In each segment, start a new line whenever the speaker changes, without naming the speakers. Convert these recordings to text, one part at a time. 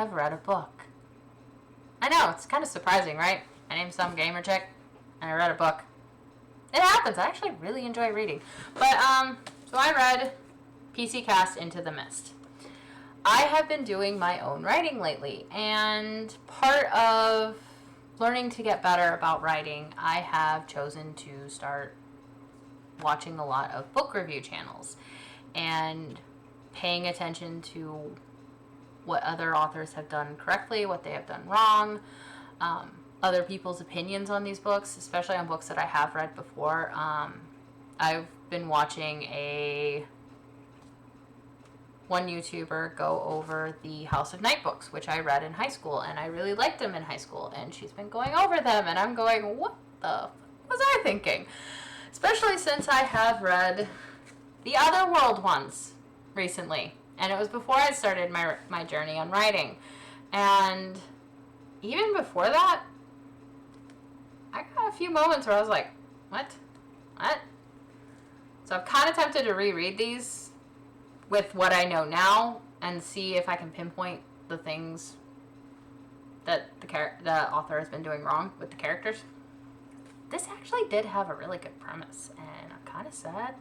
have read a book. I know, it's kind of surprising, right? My name's some gamer chick, and I read a book. It happens. I actually really enjoy reading. But, so I read P.C.Cast Into the Mist. I have been doing my own writing lately, and part of learning to get better about writing, I have chosen to start watching a lot of book review channels and paying attention to what other authors have done correctly, what they have done wrong, other people's opinions on these books, especially on books that I have read before. I've been watching one YouTuber go over the House of Night books, which I read in high school, and I really liked them in high school, and she's been going over them, and I'm going, what the fuck was I thinking? Especially since I have read the Otherworld ones recently, and it was before I started my journey on writing. And even before that, I got a few moments where I was like, what? So I'm kind of tempted to reread these with what I know now and see if I can pinpoint the things that the author has been doing wrong with the characters. This actually did have a really good premise, and I'm kind of sad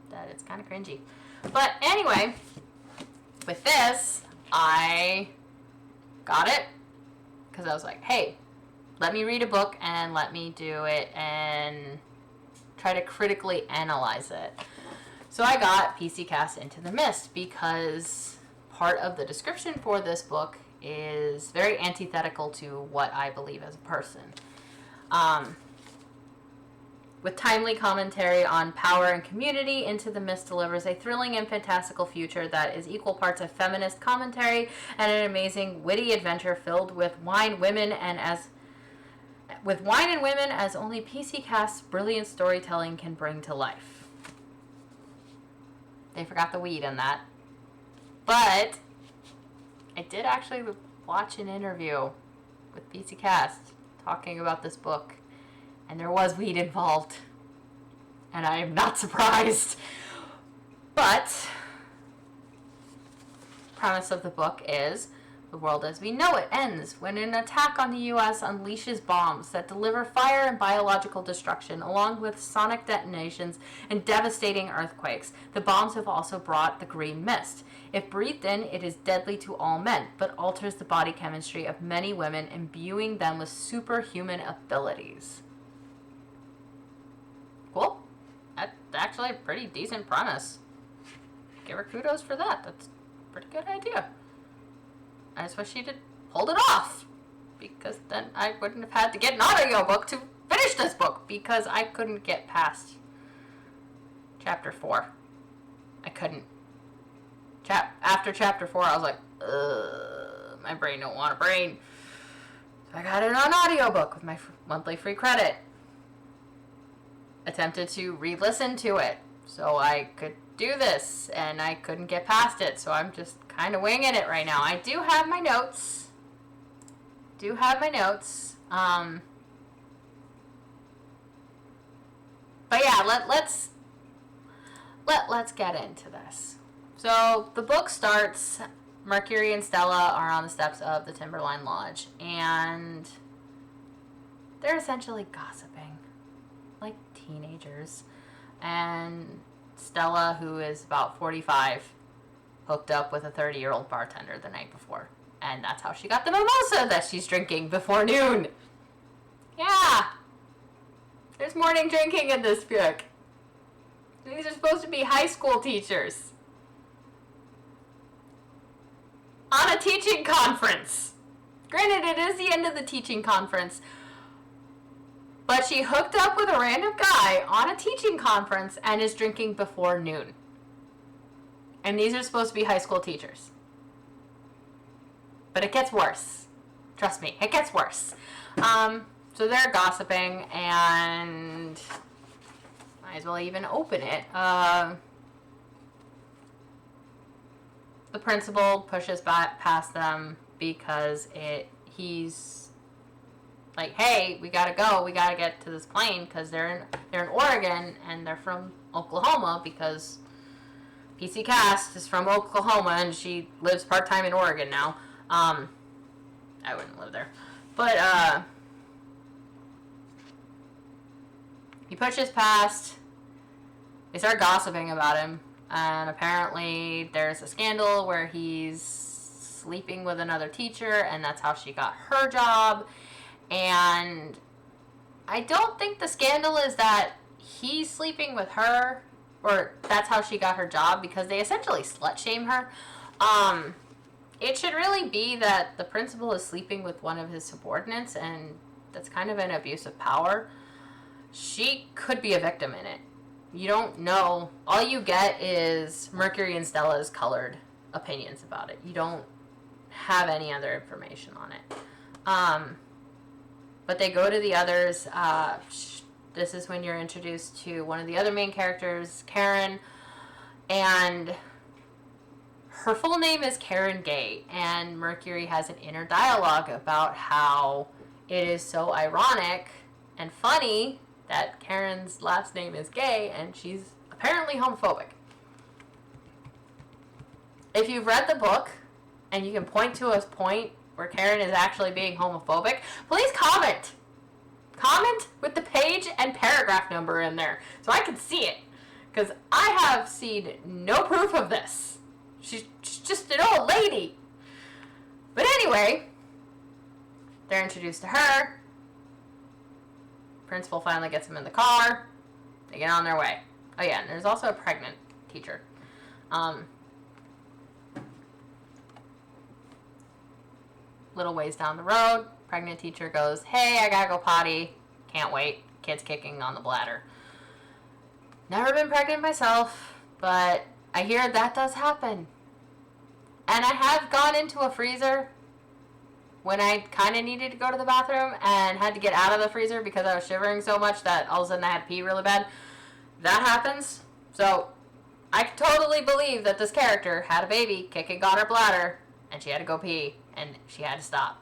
that it's kind of cringy. But anyway, with this, I got it because I was like, hey, let me read a book and let me do it and try to critically analyze it. So I got P.C.Cast Into the Mist because part of the description for this book is very antithetical to what I believe as a person. With timely commentary on power and community, Into the Mist delivers a thrilling and fantastical future that is equal parts of feminist commentary and an amazing, witty adventure filled with wine and women as only P.C.Cast's brilliant storytelling can bring to life. They forgot the weed in that. But I did actually watch an interview with P.C.Cast talking about this book, and there was weed involved. And I am not surprised. But the premise of the book is the world as we know it ends when an attack on the U.S. unleashes bombs that deliver fire and biological destruction, along with sonic detonations and devastating earthquakes. The bombs have also brought the green mist. If breathed in, it is deadly to all men, but alters the body chemistry of many women, imbuing them with superhuman abilities. Cool. That's actually a pretty decent premise. Give her kudos for that. That's a pretty good idea. I just wish she'd pulled it off, because then I wouldn't have had to get an audiobook to finish this book, because I couldn't get past chapter 4. I couldn't. After chapter 4, I was like, my brain don't want a brain. So I got it on audiobook with my monthly free credit. Attempted to re-listen to it so I could do this, and I couldn't get past it, so I'm just kind of winging it right now. I do have my notes. But yeah, let's get into this. So the book starts, Mercury and Stella are on the steps of the Timberline Lodge, and they're essentially gossiping like teenagers. And Stella, who is about 45, hooked up with a 30-year-old bartender the night before. And that's how she got the mimosa that she's drinking before noon. Yeah. There's morning drinking in this book. These are supposed to be high school teachers. On a teaching conference. Granted, it is the end of the teaching conference. But she hooked up with a random guy on a teaching conference and is drinking before noon. And these are supposed to be high school teachers. But it gets worse. Trust me, it gets worse. So they're gossiping, and might as well even open it. The principal pushes back past them because he's like, hey, we gotta go, we gotta get to this plane, because they're in Oregon, and they're from Oklahoma, because P.C.Cast is from Oklahoma, and she lives part-time in Oregon now. I wouldn't live there. But, he pushes past. They start gossiping about him. And apparently there's a scandal where he's sleeping with another teacher, and that's how she got her job. And I don't think the scandal is that he's sleeping with her, or that's how she got her job, because they essentially slut-shame her. It should really be that the principal is sleeping with one of his subordinates, and that's kind of an abuse of power. She could be a victim in it. You don't know. All you get is Mercury and Stella's colored opinions about it. You don't have any other information on it. But they go to the others. This is when you're introduced to one of the other main characters, Karen. And her full name is Karen Gay. And Mercury has an inner dialogue about how it is so ironic and funny that Karen's last name is Gay, and she's apparently homophobic. If you've read the book, and you can point to a point where Karen is actually being homophobic, please comment. Comment with the page and paragraph number in there, so I can see it. Because I have seen no proof of this. She's just an old lady. But anyway, they're introduced to her. Principal finally gets them in the car. They get on their way. Oh yeah, and there's also a pregnant teacher. Little ways down the road, pregnant teacher goes, "Hey, I gotta go potty. Can't wait. Kid's kicking on the bladder." Never been pregnant myself, but I hear that does happen. And I have gone into a freezer when I kind of needed to go to the bathroom and had to get out of the freezer because I was shivering so much that all of a sudden I had to pee really bad. That happens. So I totally believe that this character had a baby kicking on her bladder and she had to go pee and she had to stop.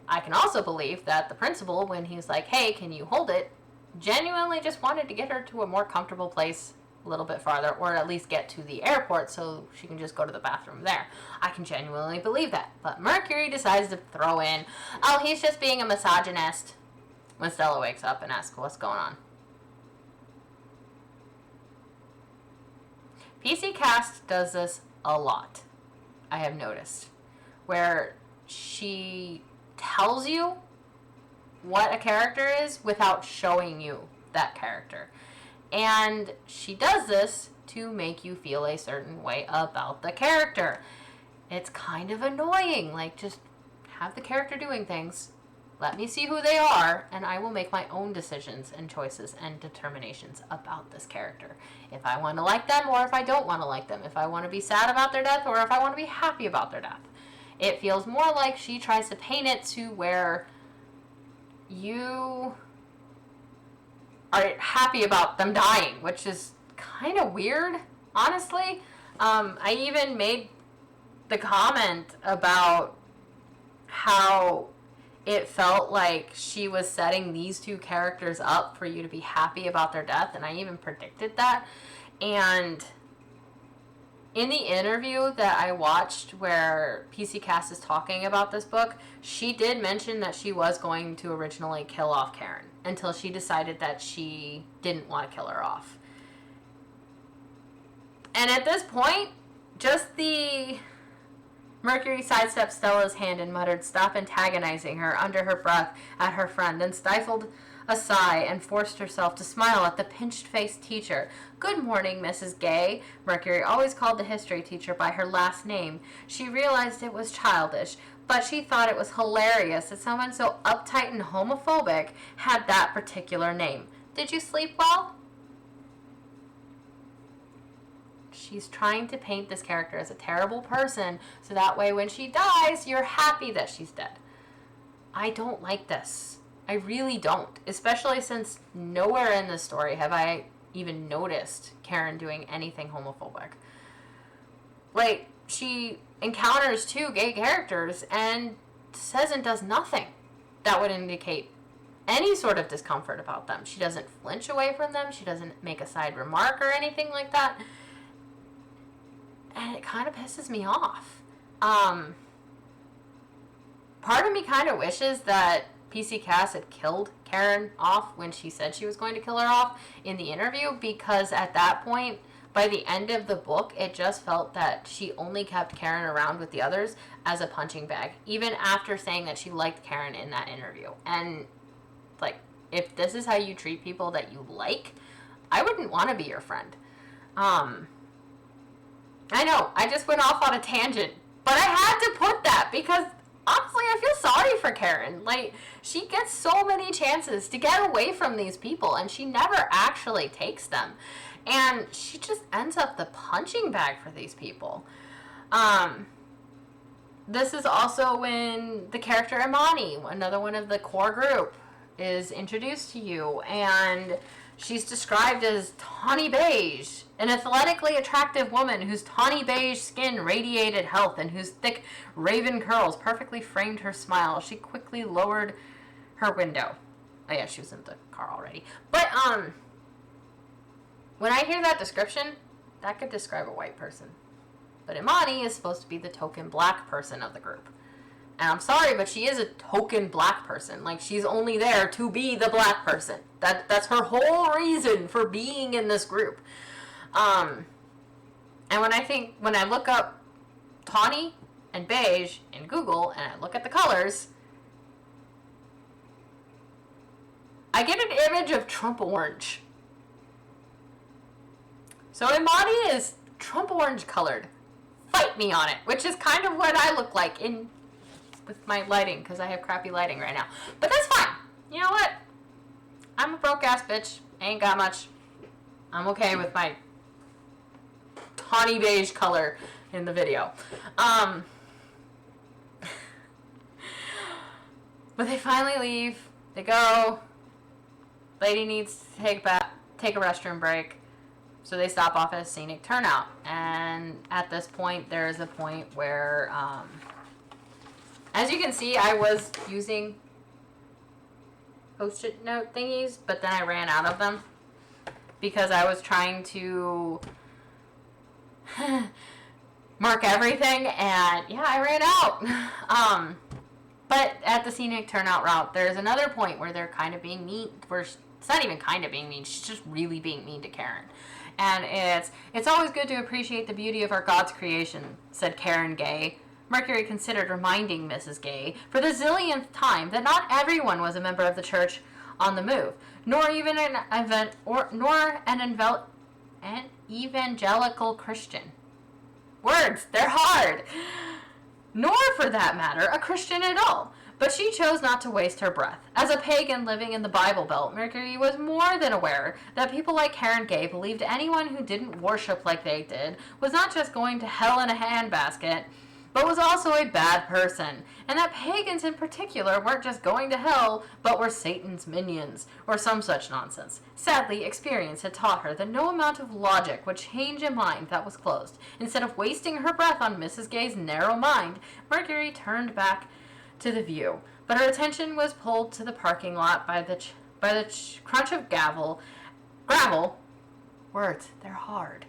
I can also believe that the principal, when he was like, "Hey, can you hold it?" genuinely just wanted to get her to a more comfortable place a little bit farther, or at least get to the airport so she can just go to the bathroom there. I can genuinely believe that. But Mercury decides to throw in, "Oh, he's just being a misogynist," when Stella wakes up and asks what's going on. P.C.Cast does this a lot, I have noticed, where she tells you what a character is without showing you that character. And she does this to make you feel a certain way about the character. It's kind of annoying. Like, just have the character doing things. Let me see who they are, and I will make my own decisions and choices and determinations about this character. If I want to like them or if I don't want to like them. If I want to be sad about their death or if I want to be happy about their death. It feels more like she tries to paint it to where you are happy about them dying, which is kind of weird, honestly. I even made the comment about how it felt like she was setting these two characters up for you to be happy about their death, and I even predicted that. And in the interview that I watched where P.C.Cast is talking about this book, she did mention that she was going to originally kill off Karen until she decided that she didn't want to kill her off. And at this point, just the Mercury sidestepped Stella's hand and muttered, "Stop antagonizing her," under her breath at her friend, then stifled a sigh and forced herself to smile at the pinched-faced teacher. "Good morning, Mrs. Gay." Mercury always called the history teacher by her last name. She realized it was childish, but she thought it was hilarious that someone so uptight and homophobic had that particular name. "Did you sleep well?" She's trying to paint this character as a terrible person, so that way when she dies, you're happy that she's dead. I don't like this. I really don't. Especially since nowhere in this story have I even noticed Karen doing anything homophobic. Like, she encounters two gay characters and says and does nothing that would indicate any sort of discomfort about them. She doesn't flinch away from them. She doesn't make a side remark or anything like that. And it kind of pisses me off. part of me kind of wishes that P.C.Cast had killed Karen off when she said she was going to kill her off in the interview, because at that point, by the end of the book, it just felt that she only kept Karen around with the others as a punching bag, even after saying that she liked Karen in that interview. And, like, if this is how you treat people that you like, I wouldn't want to be your friend. I know, I just went off on a tangent, but I had to put that because honestly, I feel sorry for Karen. Like, she gets so many chances to get away from these people, and she never actually takes them. And she just ends up the punching bag for these people. This is also when the character Imani, another one of the core group, is introduced to you, and she's described as tawny beige, an athletically attractive woman whose tawny beige skin radiated health and whose thick raven curls perfectly framed her smile. She quickly lowered her window. Oh yeah, she was in the car already. But, when I hear that description, that could describe a white person. But Imani is supposed to be the token black person of the group. And I'm sorry, but she is a token black person. Like, she's only there to be the black person. That's her whole reason for being in this group. And when I look up tawny and beige in Google, and I look at the colors, I get an image of Trump orange. So Imani is Trump orange colored. Fight me on it, which is kind of what I look like with my lighting, because I have crappy lighting right now. But that's fine. You know what? I'm a broke ass bitch. I ain't got much. I'm okay with my tawny beige color in the video. But they finally leave. They go. Lady needs to take a restroom break. So they stop off at a scenic turnout. And at this point, there is a point where, as you can see, I was using Post-it note thingies, but then I ran out of them because I was trying to mark everything, and yeah, I ran out. But at the scenic turnout route, there's another point where they're kind of being mean, where it's not even kind of being mean, she's just really being mean to Karen. And it's always good to appreciate the beauty of our God's creation, said Karen Gay. Mercury considered reminding Mrs. Gay for the zillionth time that not everyone was a member of the church on the move, nor even an evangelical Christian. Words, they're hard. Nor, for that matter, a Christian at all. But she chose not to waste her breath. As a pagan living in the Bible Belt, Mercury was more than aware that people like Karen Gay believed anyone who didn't worship like they did was not just going to hell in a handbasket, but was also a bad person, and that pagans in particular weren't just going to hell, but were Satan's minions, or some such nonsense. Sadly, experience had taught her that no amount of logic would change a mind that was closed. Instead of wasting her breath on Mrs. Gay's narrow mind, Mercury turned back to the view, but her attention was pulled to the parking lot by the crunch of gravel. Words, they're hard.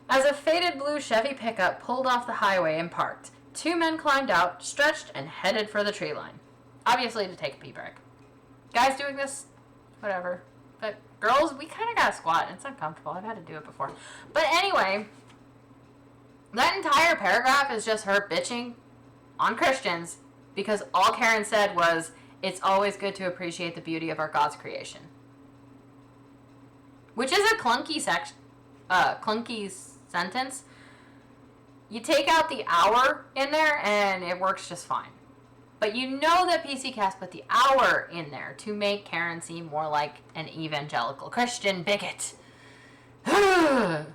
As a faded blue Chevy pickup pulled off the highway and parked, two men climbed out, stretched, and headed for the tree line. Obviously to take a pee break. Guys doing this, whatever. But girls, we kind of gotta squat, and it's uncomfortable. I've had to do it before. But anyway, that entire paragraph is just her bitching on Christians, because all Karen said was, it's always good to appreciate the beauty of our God's creation. Which is a clunky sentence. You take out the hour in there and it works just fine. But you know that P.C.Cast put the hour in there to make Karen seem more like an evangelical Christian bigot. I'm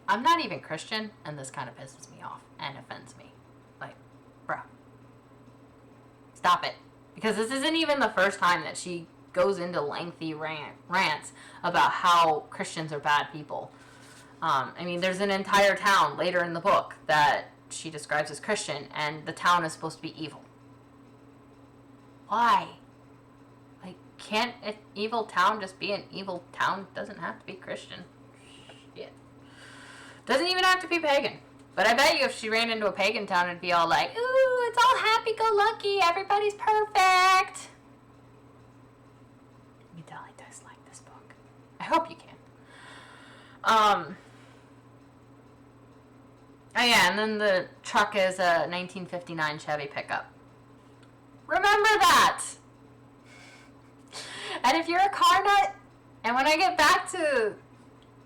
not even Christian, and this kind of pisses me off and offends me. Like, bro. Stop it. Because this isn't even the first time that she goes into lengthy rants about how Christians are bad people. I mean, there's an entire town later in the book that she describes as Christian, and the town is supposed to be evil. Why? Like, can't an evil town just be an evil town? It doesn't have to be Christian. Shit. Doesn't even have to be pagan. But I bet you if she ran into a pagan town, it'd be all like, ooh, it's all happy-go-lucky, everybody's perfect. You can tell I dislike this book. I hope you can. Oh yeah, and then the truck is a 1959 Chevy pickup. Remember that! And if you're a car nut, and when I get back to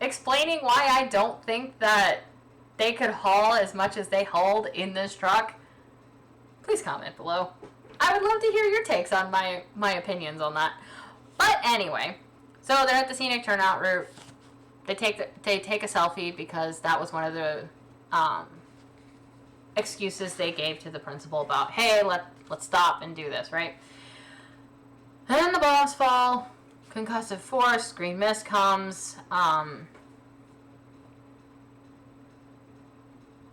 explaining why I don't think that they could haul as much as they hauled in this truck, please comment below. I would love to hear your takes on my opinions on that. But anyway, so they're at the scenic turnout route. They take a selfie because that was one of the excuses they gave to the principal about, hey, let's stop and do this, right? And then the bombs fall, concussive force, green mist comes,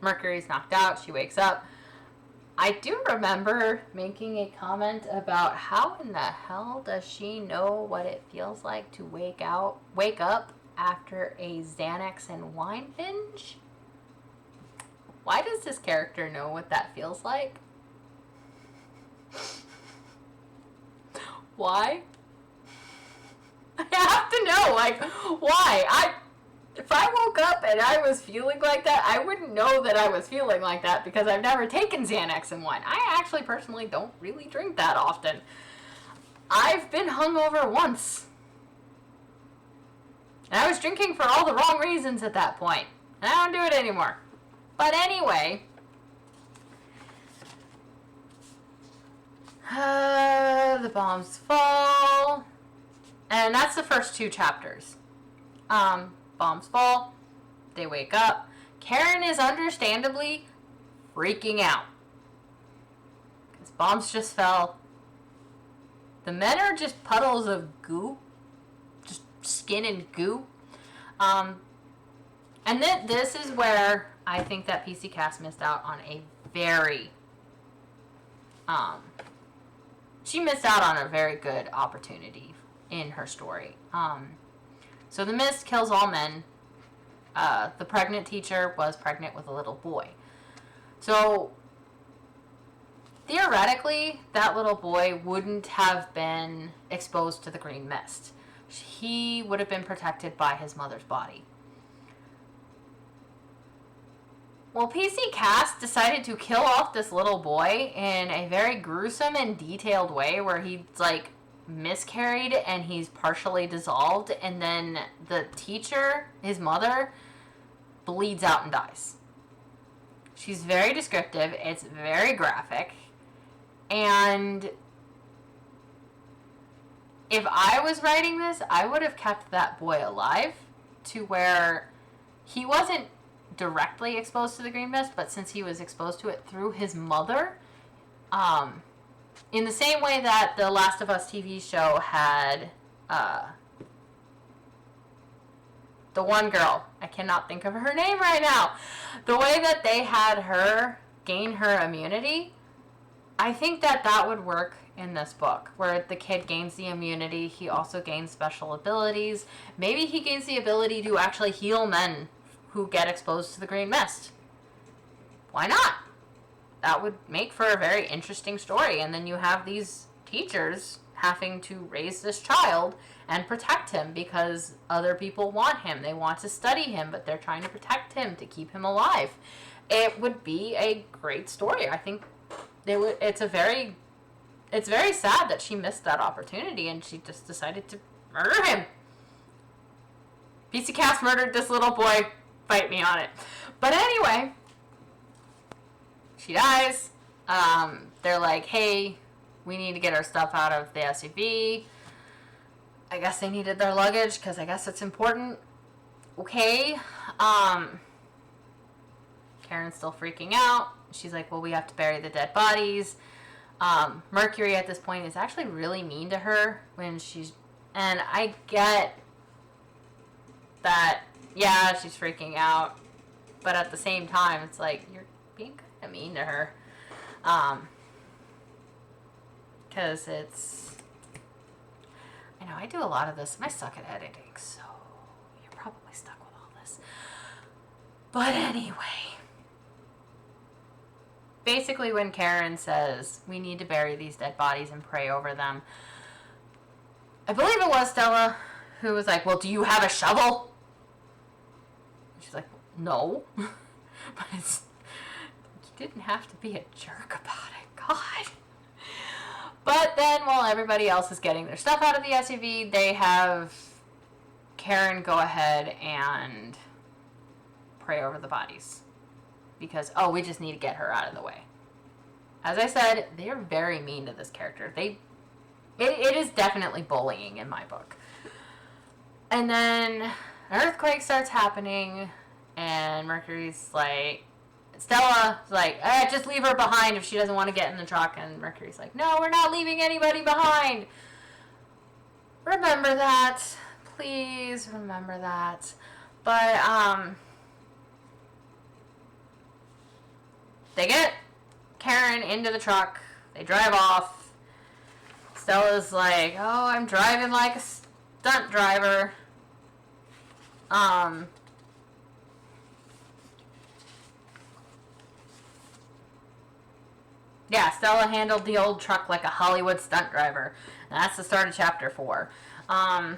Mercury's knocked out, she wakes up. I do remember making a comment about how in the hell does she know what it feels like to wake up after a Xanax and wine binge? Why does this character know what that feels like? Why? I have to know, like, why? If I woke up and I was feeling like that, I wouldn't know that I was feeling like that because I've never taken Xanax and wine. I actually personally don't really drink that often. I've been hungover once. And I was drinking for all the wrong reasons at that point. And I don't do it anymore. But anyway, the bombs fall, and that's the first 2 chapters. Bombs fall, they wake up. Karen is understandably freaking out because bombs just fell. The men are just puddles of goo, just skin and goo. And then this is where I think that P.C.Cast missed out on a very, she missed out on a very good opportunity in her story. So the mist kills all men. The pregnant teacher was pregnant with a little boy. So theoretically, that little boy wouldn't have been exposed to the green mist. He would have been protected by his mother's body. Well, P.C.Cast decided to kill off this little boy in a very gruesome and detailed way where he's like miscarried and he's partially dissolved, and then the teacher, his mother, bleeds out and dies. She's very descriptive, it's very graphic, and if I was writing this, I would have kept that boy alive to where he wasn't directly exposed to the green mist, but since he was exposed to it through his mother, in the same way that the Last of Us TV show had the one girl, I cannot think of her name right now, the way that they had her gain her immunity, I think that that would work in this book, where the kid gains the immunity, he also gains special abilities. Maybe he gains the ability to actually heal men who get exposed to the green mist. Why not? That would make for a very interesting story. And then you have these teachers having to raise this child and protect him because other people want him. They want to study him, but they're trying to protect him to keep him alive. It would be a great story. I think it's very sad that she missed that opportunity and she just decided to murder him. P.C.Cast murdered this little boy. Fight me on it. But anyway, she dies. They're like, hey, we need to get our stuff out of the SUV. I guess they needed their luggage because I guess it's important. Okay. Karen's still freaking out. She's like, well, we have to bury the dead bodies. Mercury at this point is actually really mean to her when she's... And I get that, yeah, she's freaking out. But at the same time, it's like, you're being kind of mean to her. Because it's... I know, I do a lot of this, and I suck at editing, so you're probably stuck with all this. But anyway, basically when Karen says, we need to bury these dead bodies and pray over them, I believe it was Stella who was like, well, do you have a shovel? She's like, no. But it's, you didn't have to be a jerk about it. God. But then while everybody else is getting their stuff out of the SUV, they have Karen go ahead and pray over the bodies. Because, we just need to get her out of the way. As I said, they are very mean to this character. It is definitely bullying in my book. And then an earthquake starts happening, and Mercury's like, Stella's like, just leave her behind if she doesn't want to get in the truck. And Mercury's like, no, we're not leaving anybody behind. Remember that. Please remember that. But, they get Karen into the truck. They drive off. Stella's like, I'm driving like a stunt driver. Yeah, Stella handled the old truck like a Hollywood stunt driver. And that's the start of chapter 4. And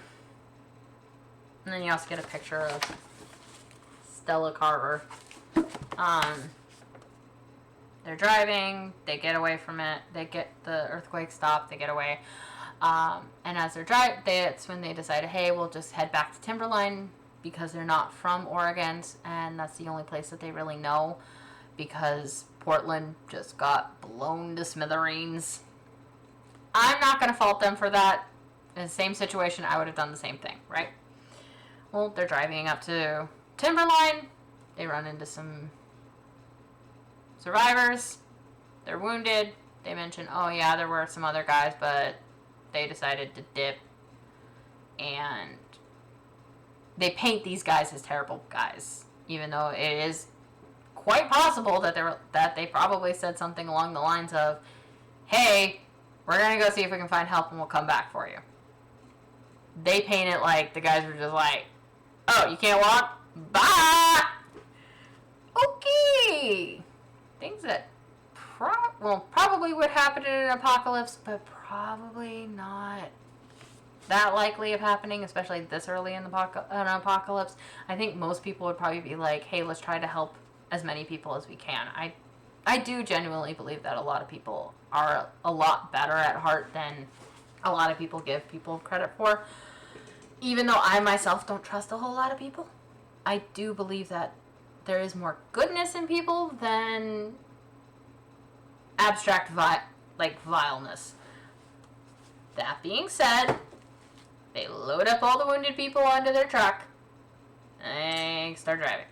then you also get a picture of Stella Carver. They're driving, they get away from it, they get the earthquake stopped, they get away. And as they're driving, it's when they decided, hey, we'll just head back to Timberline because they're not from Oregon, and that's the only place that they really know because Portland just got blown to smithereens. I'm not going to fault them for that. In the same situation, I would have done the same thing, right? Well, they're driving up to Timberline. They run into some survivors. They're wounded. They mention, there were some other guys, but they decided to dip. And they paint these guys as terrible guys, even though it is quite possible that they probably said something along the lines of, hey, we're going to go see if we can find help and we'll come back for you. They paint it like the guys were just like, you can't walk? Bye! Okay! Things that probably would happen in an apocalypse, but probably not that likely of happening, especially this early in an apocalypse. I think most people would probably be like, hey, let's try to help as many people as we can. I do genuinely believe that a lot of people are a lot better at heart than a lot of people give people credit for. Even though I myself don't trust a whole lot of people, I do believe that there is more goodness in people than abstract vileness. That being said, they load up all the wounded people onto their truck and start driving.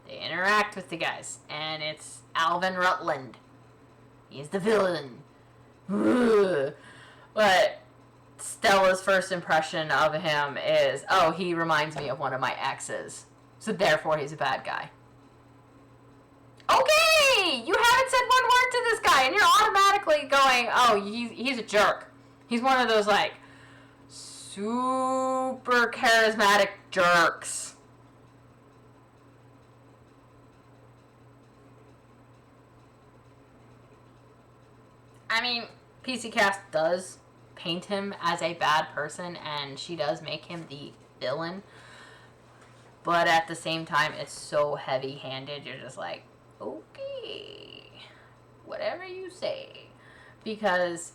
They interact with the guys, and it's Alvin Rutland. He's the villain. But Stella's first impression of him is, he reminds me of one of my exes. So therefore he's a bad guy. Okay! You haven't said one word to this guy, and you're automatically going, he's a jerk. He's one of those, super charismatic jerks. I mean, P.C.Cast does paint him as a bad person, and she does make him the villain. But at the same time, it's so heavy-handed, you're just like, okay, whatever you say. Because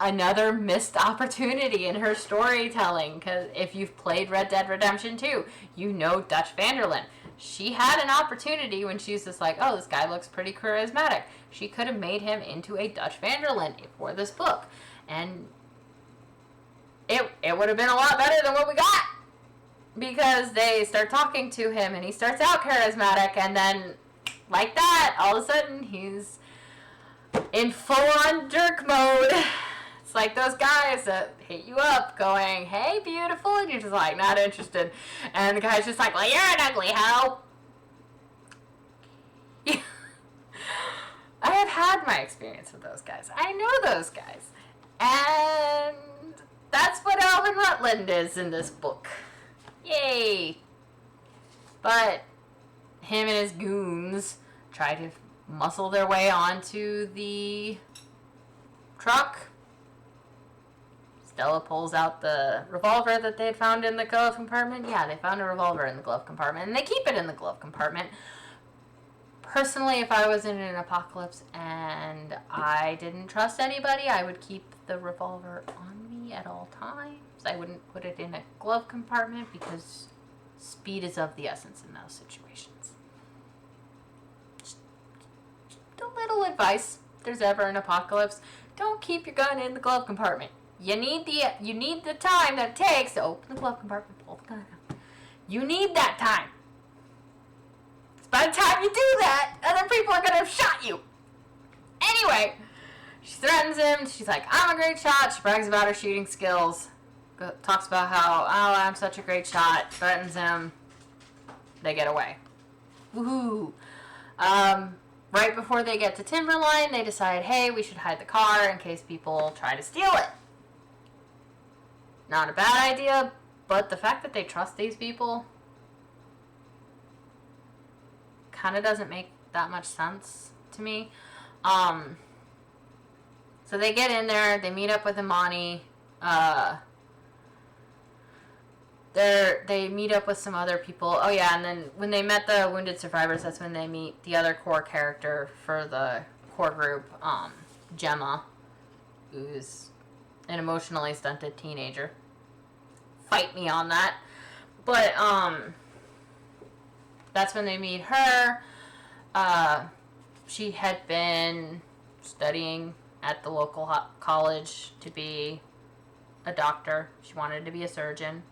another missed opportunity in her storytelling, because if you've played Red Dead Redemption 2, you know Dutch Vanderlyn. She had an opportunity when she's just like, this guy looks pretty charismatic. She could have made him into a Dutch Vanderlyn for this book. And it would have been a lot better than what we got. Because they start talking to him, and he starts out charismatic, and then, like that, all of a sudden, he's in full-on jerk mode. It's like those guys that hit you up going, hey, beautiful, and you're just like, not interested. And the guy's just like, well, you're an ugly hoe. I have had my experience with those guys. I know those guys. And that's what Alvin Rutland is in this book. Yay! But him and his goons try to muscle their way onto the truck. Stella pulls out the revolver that they had found in the glove compartment. Yeah, they found a revolver in the glove compartment, and they keep it in the glove compartment. Personally, if I was in an apocalypse and I didn't trust anybody, I would keep the revolver on me at all times. I wouldn't put it in a glove compartment because speed is of the essence in those situations. Just a little advice. If there's ever an apocalypse, don't keep your gun in the glove compartment. You need the time that it takes to open the glove compartment, pull the gun out. You need that time. By the time you do that, other people are gonna have shot you. Anyway, she threatens him. She's like, I'm a great shot. She brags about her shooting skills. Talks about how, oh, I'm such a great shot. Threatens him. They get away. Woohoo. Right before they get to Timberline, they decide, hey, we should hide the car in case people try to steal it. Not a bad idea, but the fact that they trust these people kind of doesn't make that much sense to me. So they get in there, they meet up with Imani, they meet up with some other people. Oh yeah, and then when they met the wounded survivors, that's when they meet the other core character for the core group, Gemma, who's an emotionally stunted teenager. Fight me on that. But, that's when they meet her. She had been studying at the local college to be a doctor. She wanted to be a surgeon.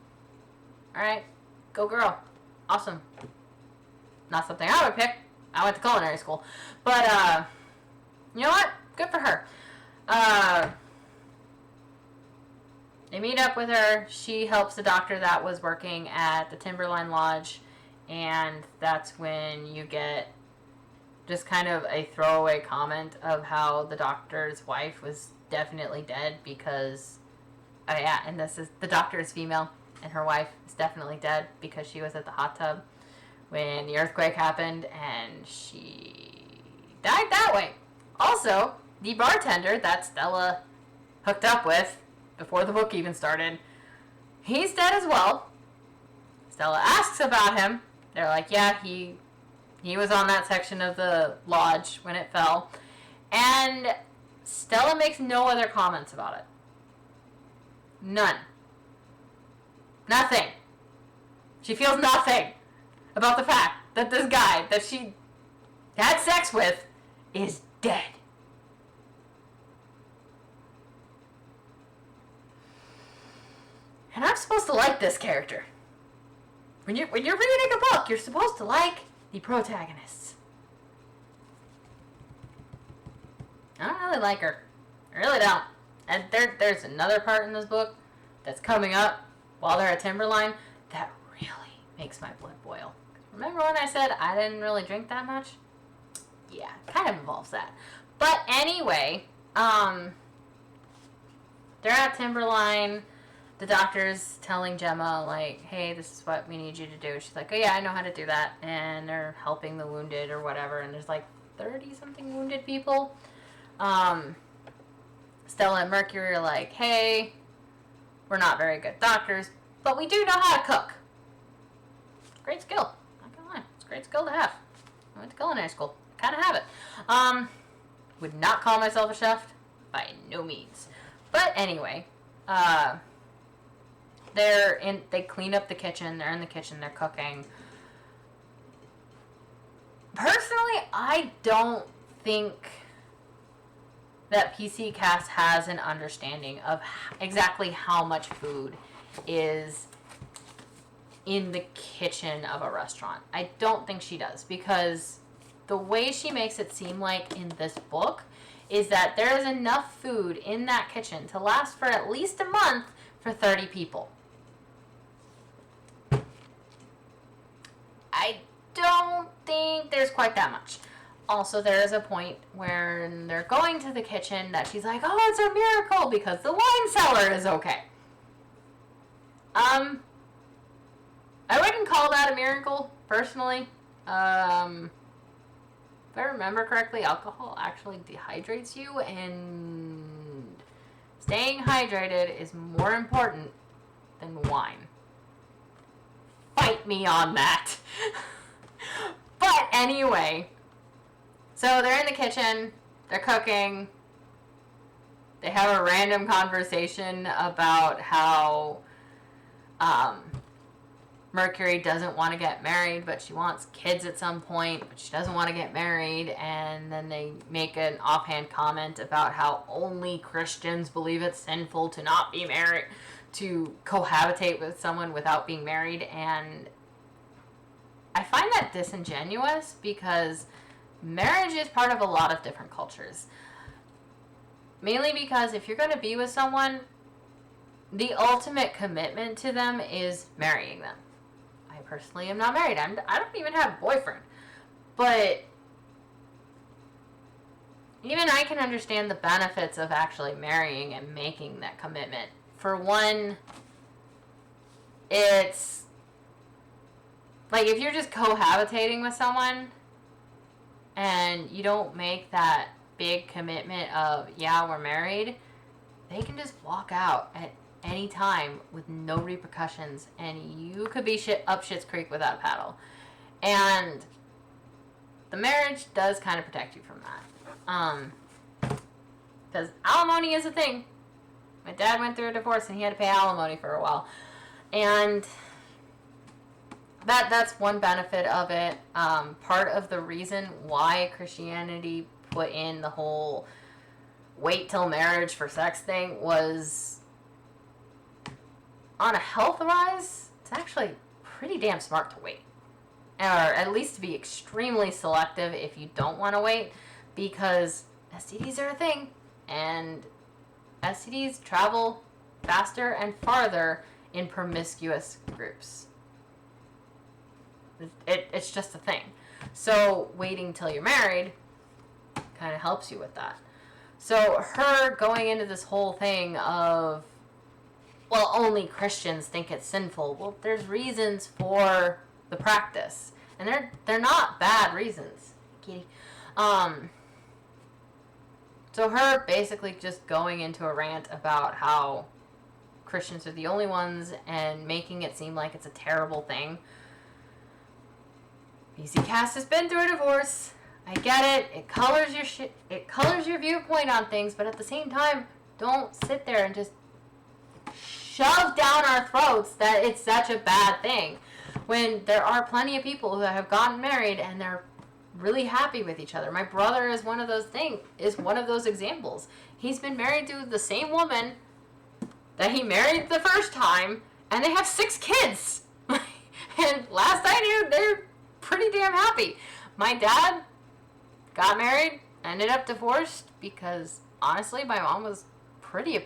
Alright, go girl. Awesome. Not something I would pick. I went to culinary school. But, you know what? Good for her. They meet up with her. She helps the doctor that was working at the Timberline Lodge. And that's when you get just kind of a throwaway comment of how the doctor's wife was definitely dead because, oh yeah, and this is, the doctor is female, and her wife is definitely dead because she was at the hot tub when the earthquake happened, and she died that way. Also, the bartender that Stella hooked up with before the book even started, he's dead as well. Stella asks about him. They're like, yeah, he was on that section of the lodge when it fell. And Stella makes no other comments about it. None. Nothing. She feels nothing about the fact that this guy that she had sex with is dead. And I'm supposed to like this character. When you're reading a book, you're supposed to like the protagonists. I don't really like her. I really don't. And there's another part in this book that's coming up while they're at Timberline that really makes my blood boil. Remember when I said I didn't really drink that much? Yeah, kind of involves that. But anyway, they're at Timberline. The doctor's telling Gemma, like, hey, this is what we need you to do. She's like, oh yeah, I know how to do that. And they're helping the wounded or whatever. And there's like 30-something wounded people. Stella and Mercury are like, hey, we're not very good doctors, but we do know how to cook. Great skill. Not gonna lie. It's a great skill to have. I went to culinary school. Kind of have it. Would not call myself a chef. By no means. But anyway, they clean up the kitchen. They're in the kitchen. They're cooking. Personally, I don't think that P.C.Cast has an understanding of exactly how much food is in the kitchen of a restaurant. I don't think she does, because the way she makes it seem like in this book is that there is enough food in that kitchen to last for at least a month for 30 people. I don't think there's quite that much. Also, there is a point where they're going to the kitchen that she's like, oh, it's a miracle because the wine cellar is okay. I wouldn't call that a miracle, personally. if I remember correctly, alcohol actually dehydrates you, and staying hydrated is more important than wine. Fight me on that. But anyway, so they're in the kitchen, they're cooking, they have a random conversation about how Mercury doesn't want to get married, but she wants kids at some point, but she doesn't want to get married. And then they make an offhand comment about how only Christians believe it's sinful to not be married, to cohabitate with someone without being married. And I find that disingenuous because marriage is part of a lot of different cultures. Mainly because if you're going to be with someone, the ultimate commitment to them is marrying them. I personally am not married. I don't even have a boyfriend. But even I can understand the benefits of actually marrying and making that commitment. For one, it's like if you're just cohabitating with someone and you don't make that big commitment of, yeah, we're married, they can just walk out at any time with no repercussions, and you could be up shit's creek without a paddle. And the marriage does kind of protect you from that. Because alimony is a thing. My dad went through a divorce and he had to pay alimony for a while. And that's one benefit of it. Part of the reason why Christianity put in the whole wait till marriage for sex thing was, on a health rise, it's actually pretty damn smart to wait. Or at least to be extremely selective if you don't want to wait, because STDs are a thing, and STDs travel faster and farther in promiscuous groups. It's just a thing. So waiting till you're married kind of helps you with that. So her going into this whole thing of, well, only Christians think it's sinful. Well, there's reasons for the practice, and they're not bad reasons, kitty. So her basically just going into a rant about how Christians are the only ones and making it seem like it's a terrible thing. P.C.Cast has been through a divorce. I get it. It colors your viewpoint on things, but at the same time, don't sit there and just shove down our throats that it's such a bad thing, when there are plenty of people who have gotten married and they're really happy with each other. My brother is one of those examples. He's been married to the same woman that he married the first time, and they have 6 kids. And last I knew, they're pretty damn happy. My dad got married, ended up divorced because honestly my mom was pretty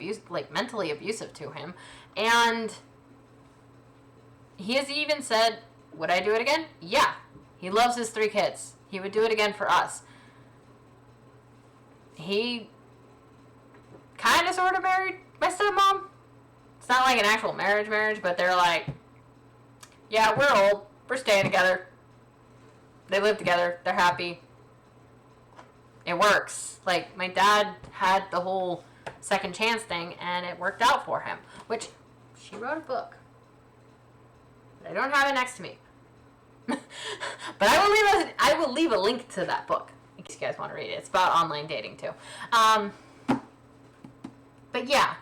mentally abusive to him, and he has even said, would I do it again? Yeah. He loves his 3 kids. He would do it again for us. He kind of sort of married my stepmom. It's not like an actual marriage, but they're like, yeah, we're old, we're staying together. They live together, they're happy. It works. Like, my dad had the whole second chance thing, and it worked out for him. Which, she wrote a book. But I don't have it next to me. But I will leave a link to that book in case you guys want to read it. It's about online dating too. But yeah,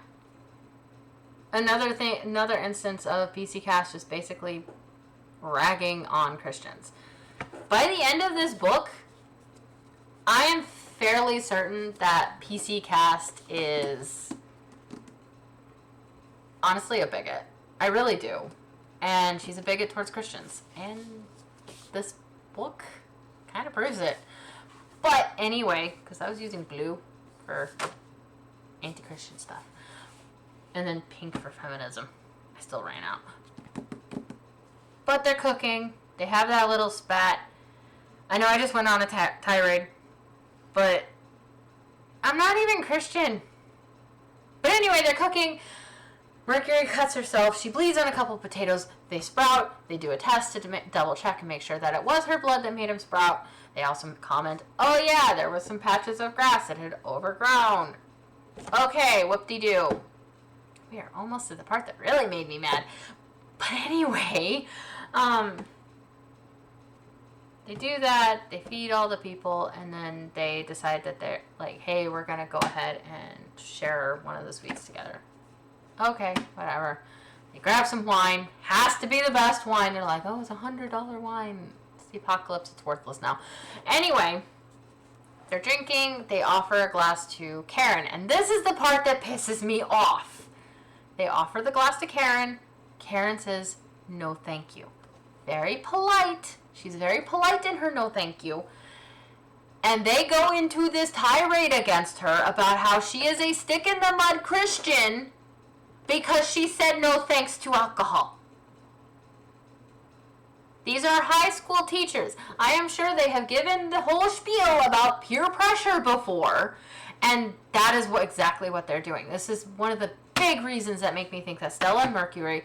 another instance of P.C.Cast just basically ragging on Christians. By the end of this book, I am fairly certain that P.C.Cast is honestly a bigot. I really do. And she's a bigot towards Christians. And this book kind of proves it. But anyway, because I was using blue for anti-Christian stuff. And then pink for feminism. I still ran out. But they're cooking. They have that little spat. I know I just went on a tirade. But I'm not even Christian. But anyway, they're cooking. Mercury cuts herself. She bleeds on a couple potatoes. They sprout. They do a test to double check and make sure that it was her blood that made them sprout. They also comment, oh yeah, there was some patches of grass that had overgrown. Okay, whoop-de-doo. We are almost to the part that really made me mad. But anyway, they do that. They feed all the people, and then they decide that they're like, hey, we're going to go ahead and share one of the sweets together. Okay, whatever. They grab some wine. Has to be the best wine. They're like, oh, it's $100 wine. It's the apocalypse. It's worthless now. Anyway, they're drinking. They offer a glass to Karen. And this is the part that pisses me off. They offer the glass to Karen. Karen says, no thank you. Very polite. She's very polite in her no thank you. And they go into this tirade against her about how she is a stick-in-the-mud Christian because she said no thanks to alcohol. These are high school teachers. I am sure they have given the whole spiel about peer pressure before, and that is exactly what they're doing. This is one of the big reasons that make me think that Stella and Mercury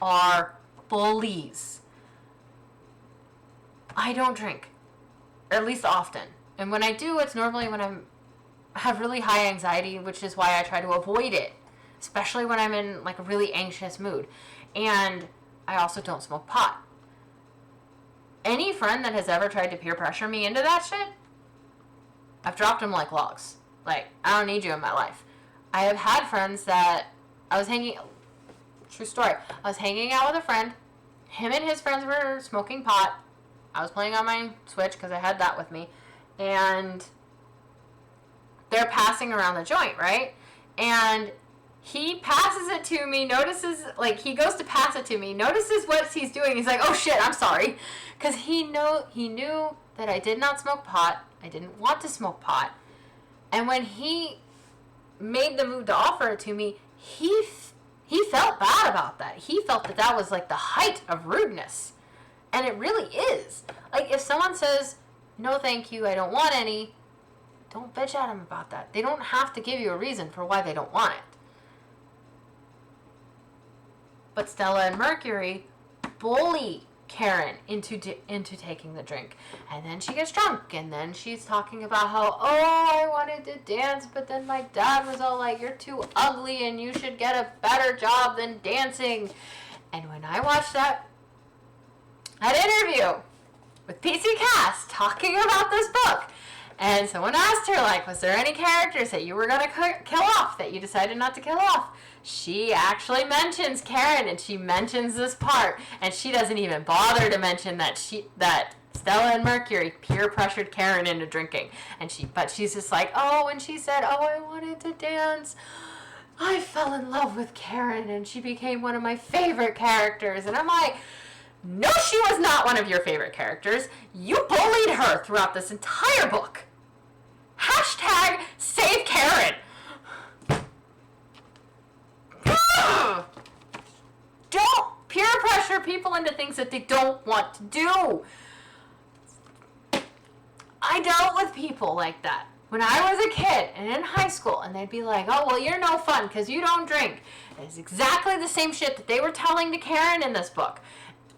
are bullies. I don't drink, or at least often. And when I do, it's normally when I have really high anxiety, which is why I try to avoid it, especially when I'm in like a really anxious mood. And I also don't smoke pot. Any friend that has ever tried to peer pressure me into that shit, I've dropped them like logs. Like, I don't need you in my life. I have had friends that true story, I was hanging out with a friend. Him and his friends were smoking pot. I was playing on my Switch because I had that with me. And they're passing around the joint, right? And he passes it to me, notices, like, he goes to pass it to me, notices what he's doing. He's like, oh shit, I'm sorry. Because he knew that I did not smoke pot. I didn't want to smoke pot. And when he made the move to offer it to me, he felt bad about that. He felt that that was like the height of rudeness. And it really is. Like, if someone says, no thank you, I don't want any, don't bitch at them about that. They don't have to give you a reason for why they don't want it. But Stella and Mercury bully Karen into taking the drink. And then she gets drunk, and then she's talking about how, I wanted to dance, but then my dad was all like, you're too ugly and you should get a better job than dancing. And when I watched that interview with P.C.Cast talking about this book, and someone asked her, like, was there any characters that you were going to kill off that you decided not to kill off? She actually mentions Karen, and she mentions this part, and she doesn't even bother to mention that Stella and Mercury peer pressured Karen into drinking. But she's just like, when she said, I wanted to dance, I fell in love with Karen, and she became one of my favorite characters. And I'm like, no, she was not one of your favorite characters. You bullied her throughout this entire book. Hashtag save Karen. Don't peer pressure people into things that they don't want to do. I dealt with people like that when I was a kid and in high school, and they'd be like, you're no fun because you don't drink. It's exactly the same shit that they were telling to Karen in this book.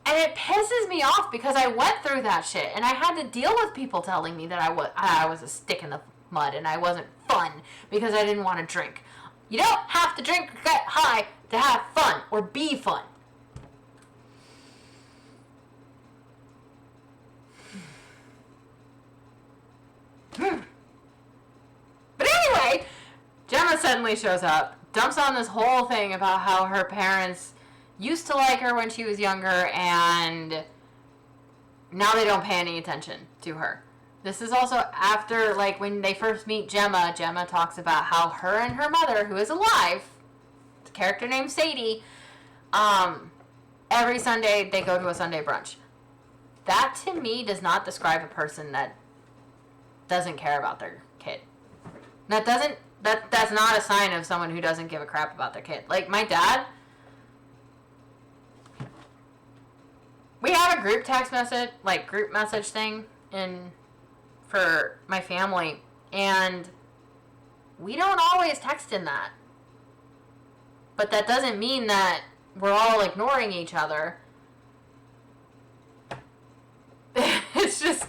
And it pisses me off because I went through that shit, and I had to deal with people telling me that I was a stick in the mud and I wasn't fun because I didn't want to drink. You don't have to drink or get high to have fun or be fun. But anyway, Gemma suddenly shows up, dumps on this whole thing about how her parents used to like her when she was younger, and now they don't pay any attention to her. This is also after, like, when they first meet Gemma talks about how her and her mother, who is alive, a character named Sadie, every Sunday they go to a Sunday brunch. That, to me, does not describe a person that doesn't care about their kid. That's not a sign of someone who doesn't give a crap about their kid. Like, my dad, we have a group message thing for my family, and we don't always text in that. But that doesn't mean that we're all ignoring each other. It's just,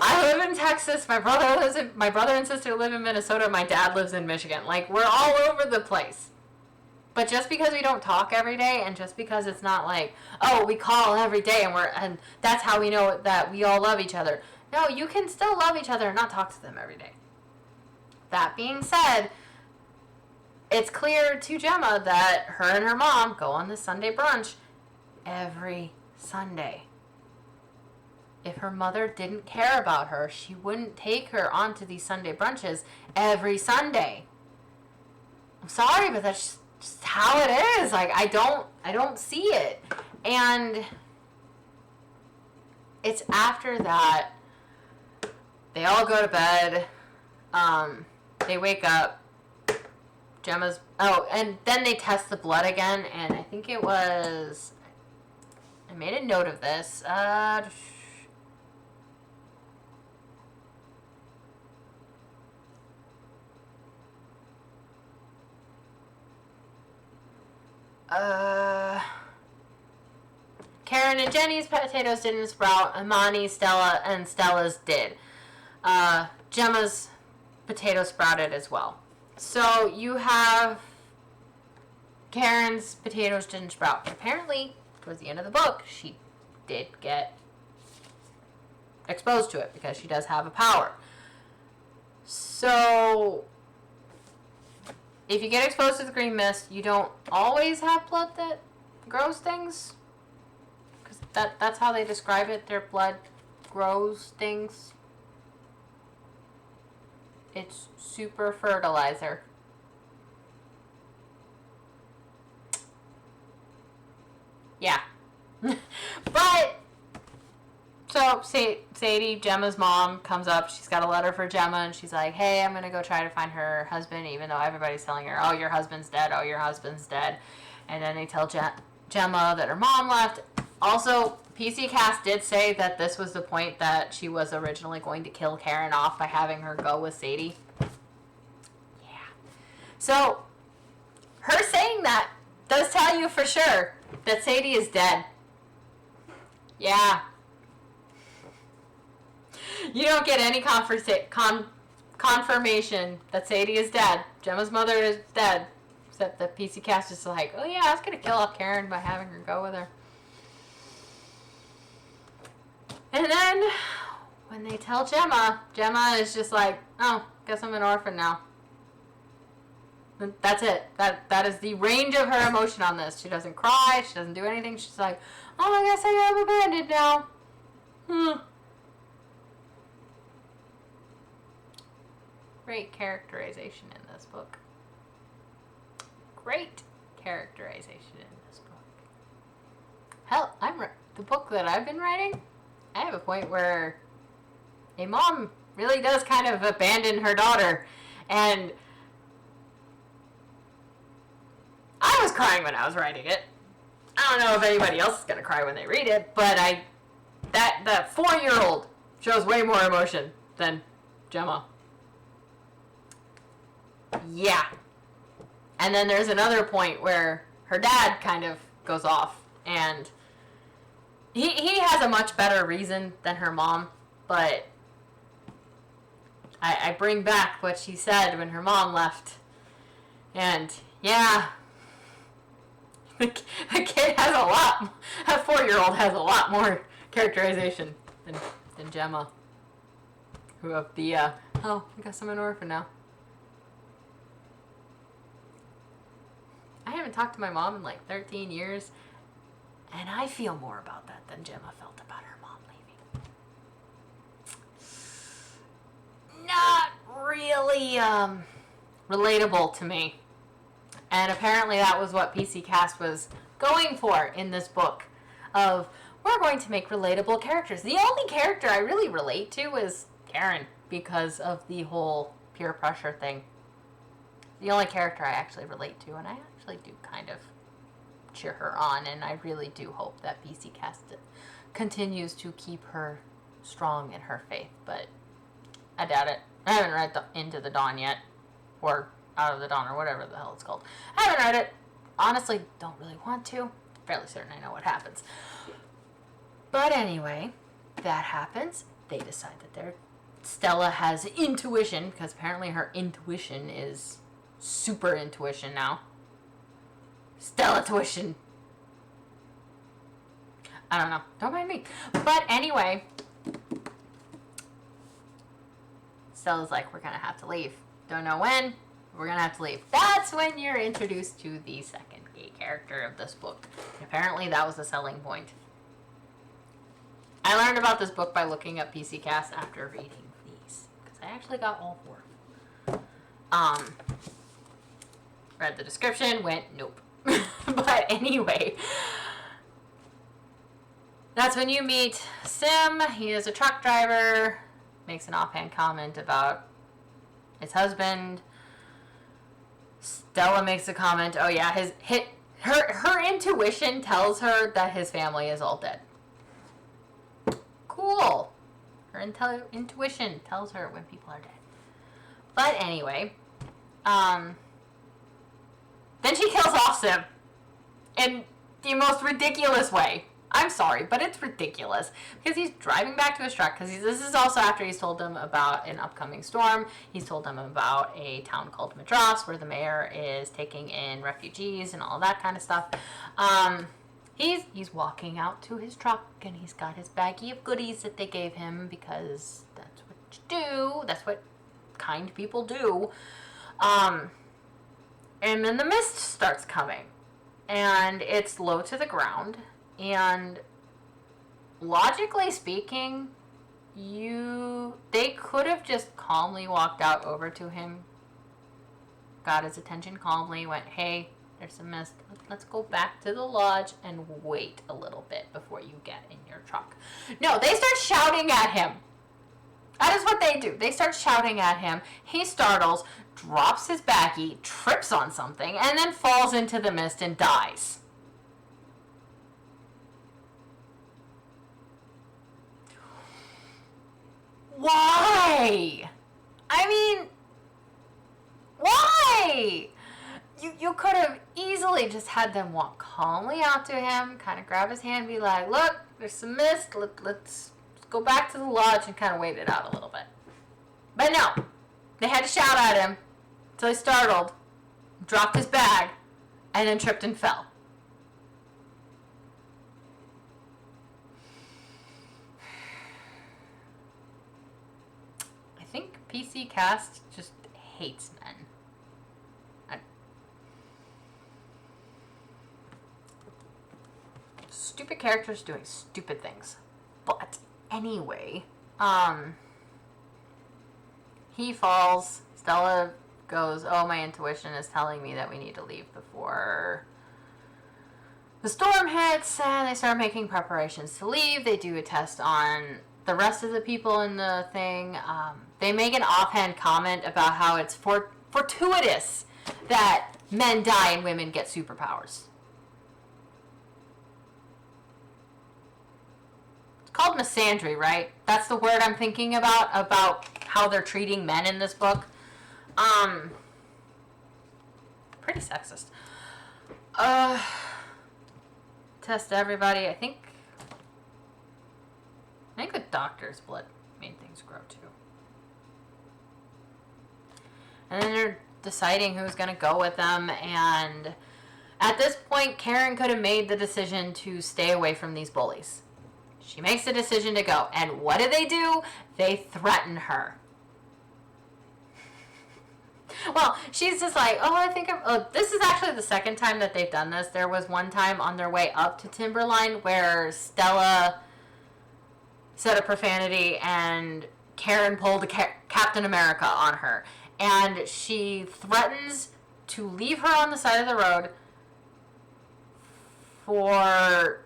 I live in Texas. My brother and sister live in Minnesota. My dad lives in Michigan. Like, we're all over the place. But just because we don't talk every day, and just because it's not like, oh, we call every day and that's how we know that we all love each other. No, you can still love each other and not talk to them every day. That being said, it's clear to Gemma that her and her mom go on the Sunday brunch every Sunday. If her mother didn't care about her, she wouldn't take her onto these Sunday brunches every Sunday. I'm sorry, but that's just how it is. Like, I don't see it. And it's after that, they all go to bed. They wake up. Gemma's, and then they test the blood again, and I think it was, I made a note of this. Karen and Jenny's potatoes didn't sprout. Imani, Stella, and Stella's did. Gemma's potato sprouted as well. So you have Karen's potatoes didn't sprout. Apparently, towards the end of the book, she did get exposed to it because she does have a power. So if you get exposed to the green mist, you don't always have blood that grows things. Because that's how they describe it. Their blood grows things. It's super fertilizer. Yeah. But, so Sadie, Gemma's mom, comes up. She's got a letter for Gemma, and she's like, hey, I'm going to go try to find her husband, even though everybody's telling her, oh, your husband's dead, oh, your husband's dead. And then they tell Gemma that her mom left. Also, P.C.Cast did say that this was the point that she was originally going to kill Karen off by having her go with Sadie. Yeah. So, her saying that does tell you for sure that Sadie is dead. Yeah. You don't get any confirmation that Sadie is dead. Gemma's mother is dead. Except that P.C.Cast is like, oh yeah, I was going to kill off Karen by having her go with her. And then, when they tell Gemma, Gemma is just like, oh, guess I'm an orphan now. That's it. That is the range of her emotion on this. She doesn't cry. She doesn't do anything. She's like, oh, I guess I am abandoned now. Great characterization in this book. Great characterization in this book. Hell, the book that I've been writing, I have a point where a mom really does kind of abandon her daughter. And I was crying when I was writing it. I don't know if anybody else is going to cry when they read it, but that 4-year-old shows way more emotion than Gemma. Yeah. And then there's another point where her dad kind of goes off, and he has a much better reason than her mom, but I bring back what she said when her mom left. And yeah, the kid has a 4-year-old has a lot more characterization than Gemma. Who of the, I guess I'm an orphan now. I haven't talked to my mom in like 13 years, and I feel more about that than Gemma felt about her mom leaving. Not really relatable to me. And apparently that was what P.C.Cast was going for in this book, of we're going to make relatable characters. The only character I really relate to is Karen, because of the whole peer pressure thing. The only character I actually relate to, and I actually do kind of cheer her on, and I really do hope that P.C.Cast continues to keep her strong in her faith, but I doubt it. I haven't read Into the Dawn yet, or Out of the Dawn, or whatever the hell it's called. I haven't read it, honestly don't really want to. Fairly certain I know what happens. But anyway, that happens. They decide that Stella has intuition, because apparently her intuition is super intuition now. Stella tuition. I don't know. Don't mind me. But anyway, Stella's like, we're going to have to leave. Don't know when. We're going to have to leave. That's when you're introduced to the second gay character of this book. And apparently that was a selling point. I learned about this book by looking up P.C.Cast after reading these. Because I actually got all 4. Read the description, went, nope. But anyway, that's when you meet Sim. He is a truck driver. Makes an offhand comment about his husband. Stella makes a comment. Oh yeah, her intuition tells her that his family is all dead. Cool. Her intuition tells her when people are dead. But anyway, then she kills off Sim in the most ridiculous way. I'm sorry, but it's ridiculous. Because he's driving back to his truck. Because this is also after he's told them about an upcoming storm. He's told them about a town called Madras, where the mayor is taking in refugees and all that kind of stuff. He's walking out to his truck, and he's got his baggie of goodies that they gave him, because that's what you do. That's what kind people do. And then the mist starts coming, and it's low to the ground, and logically speaking, they could have just calmly walked out over to him, got his attention calmly, went, hey, there's some mist, let's go back to the lodge and wait a little bit before you get in your truck. No, they start shouting at him. That is what they do. They start shouting at him. He startles, drops his baggie, trips on something, and then falls into the mist and dies. Why? I mean, why? You could have easily just had them walk calmly out to him, kind of grab his hand, be like, look, there's some mist, let's go back to the lodge and kind of wait it out a little bit. But no, they had to shout at him until he startled, dropped his bag, and then tripped and fell. I think P.C.Cast just hates men. Stupid characters doing stupid things. But anyway, he falls. Stella goes, oh, my intuition is telling me that we need to leave before the storm hits, and they start making preparations to leave. They do a test on the rest of the people in the thing. They make an offhand comment about how it's fortuitous that men die and women get superpowers. Called misandry, right? That's the word I'm thinking about how they're treating men in this book. Pretty sexist. Test everybody. I think with doctor's blood made things grow too. And then they're deciding who's going to go with them, and at this point, Karen could have made the decision to stay away from these bullies. She makes the decision to go. And what do? They threaten her. Well, she's just like, this is actually the second time that they've done this. There was one time on their way up to Timberline where Stella said a profanity and Karen pulled a Captain America on her. And she threatens to leave her on the side of the road for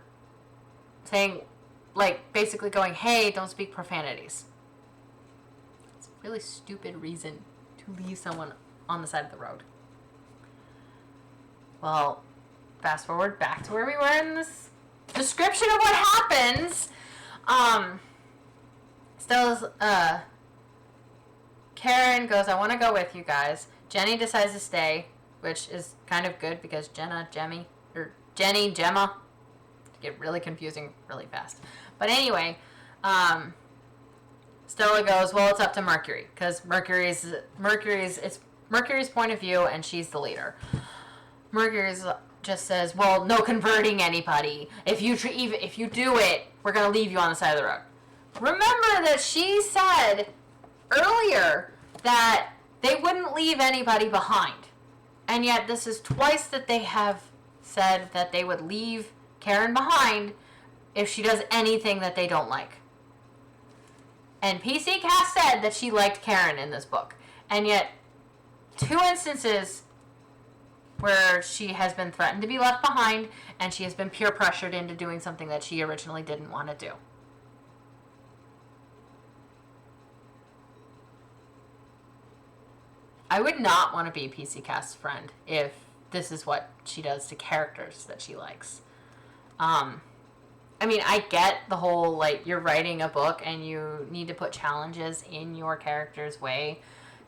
saying, like, basically going, hey, don't speak profanities. It's a really stupid reason to leave someone on the side of the road. Well, fast forward back to where we were in this description of what happens. Stella's, Karen goes, I want to go with you guys. Jenny decides to stay. which is kind of good because Jenny, Gemma, get really confusing really fast. But anyway, Stella goes, well, it's up to Mercury, because Mercury's point of view, and she's the leader. Mercury's just says, well, no converting anybody. If you do it, we're going to leave you on the side of the road. Remember that she said earlier that they wouldn't leave anybody behind. And yet this is twice that they have said that they would leave Karen behind if she does anything that they don't like. And P.C.Cast said that she liked Karen in this book. And yet, 2 instances where she has been threatened to be left behind, and she has been peer pressured into doing something that she originally didn't want to do. I would not want to be P.C.Cast's friend if this is what she does to characters that she likes. I mean, I get the whole, like, you're writing a book and you need to put challenges in your character's way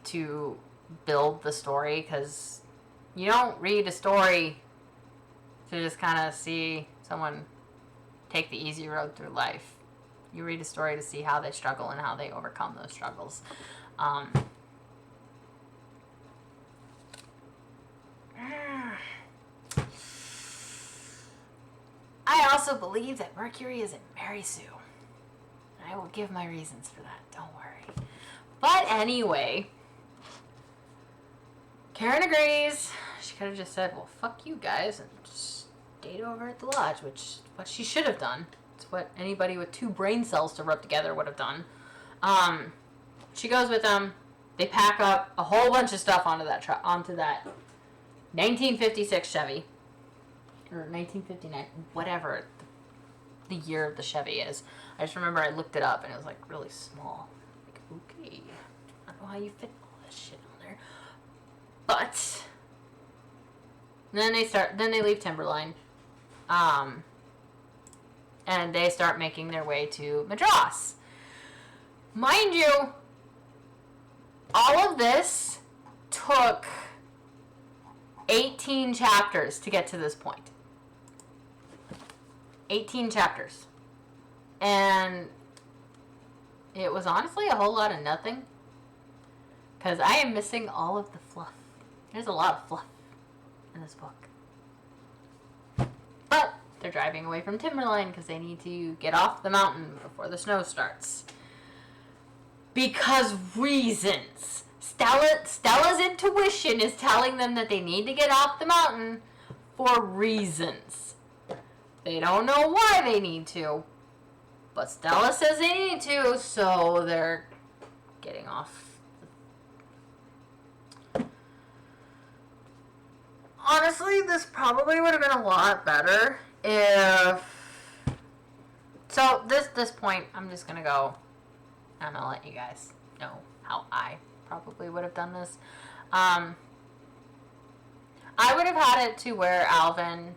to build the story, because you don't read a story to just kind of see someone take the easy road through life. You read a story to see how they struggle and how they overcome those struggles. I also believe that Mercury isn't Mary Sue. I will give my reasons for that, don't worry. But anyway, Karen agrees. She could have just said, well, fuck you guys, and just stayed over at the lodge, which is what she should have done. It's what anybody with 2 brain cells to rub together would have done. She goes with them. They pack up a whole bunch of stuff onto that 1956 Chevy. Or 1959, whatever the year of the Chevy is. I just remember I looked it up and it was like really small. Like, okay, I don't know how you fit all this shit on there. But then they leave Timberline. And they start making their way to Madras. Mind you, all of this took 18 chapters to get to this point. 18 chapters. And it was honestly a whole lot of nothing. Because I am missing all of the fluff. There's a lot of fluff in this book. But they're driving away from Timberline because they need to get off the mountain before the snow starts. Because reasons. Stella's intuition is telling them that they need to get off the mountain for reasons. They don't know why they need to, but Stella says they need to, so they're getting off. Honestly, this probably would have been a lot better if... So, this point, I'm just going to go... I'm going to let you guys know how I probably would have done this. I would have had it to where Alvin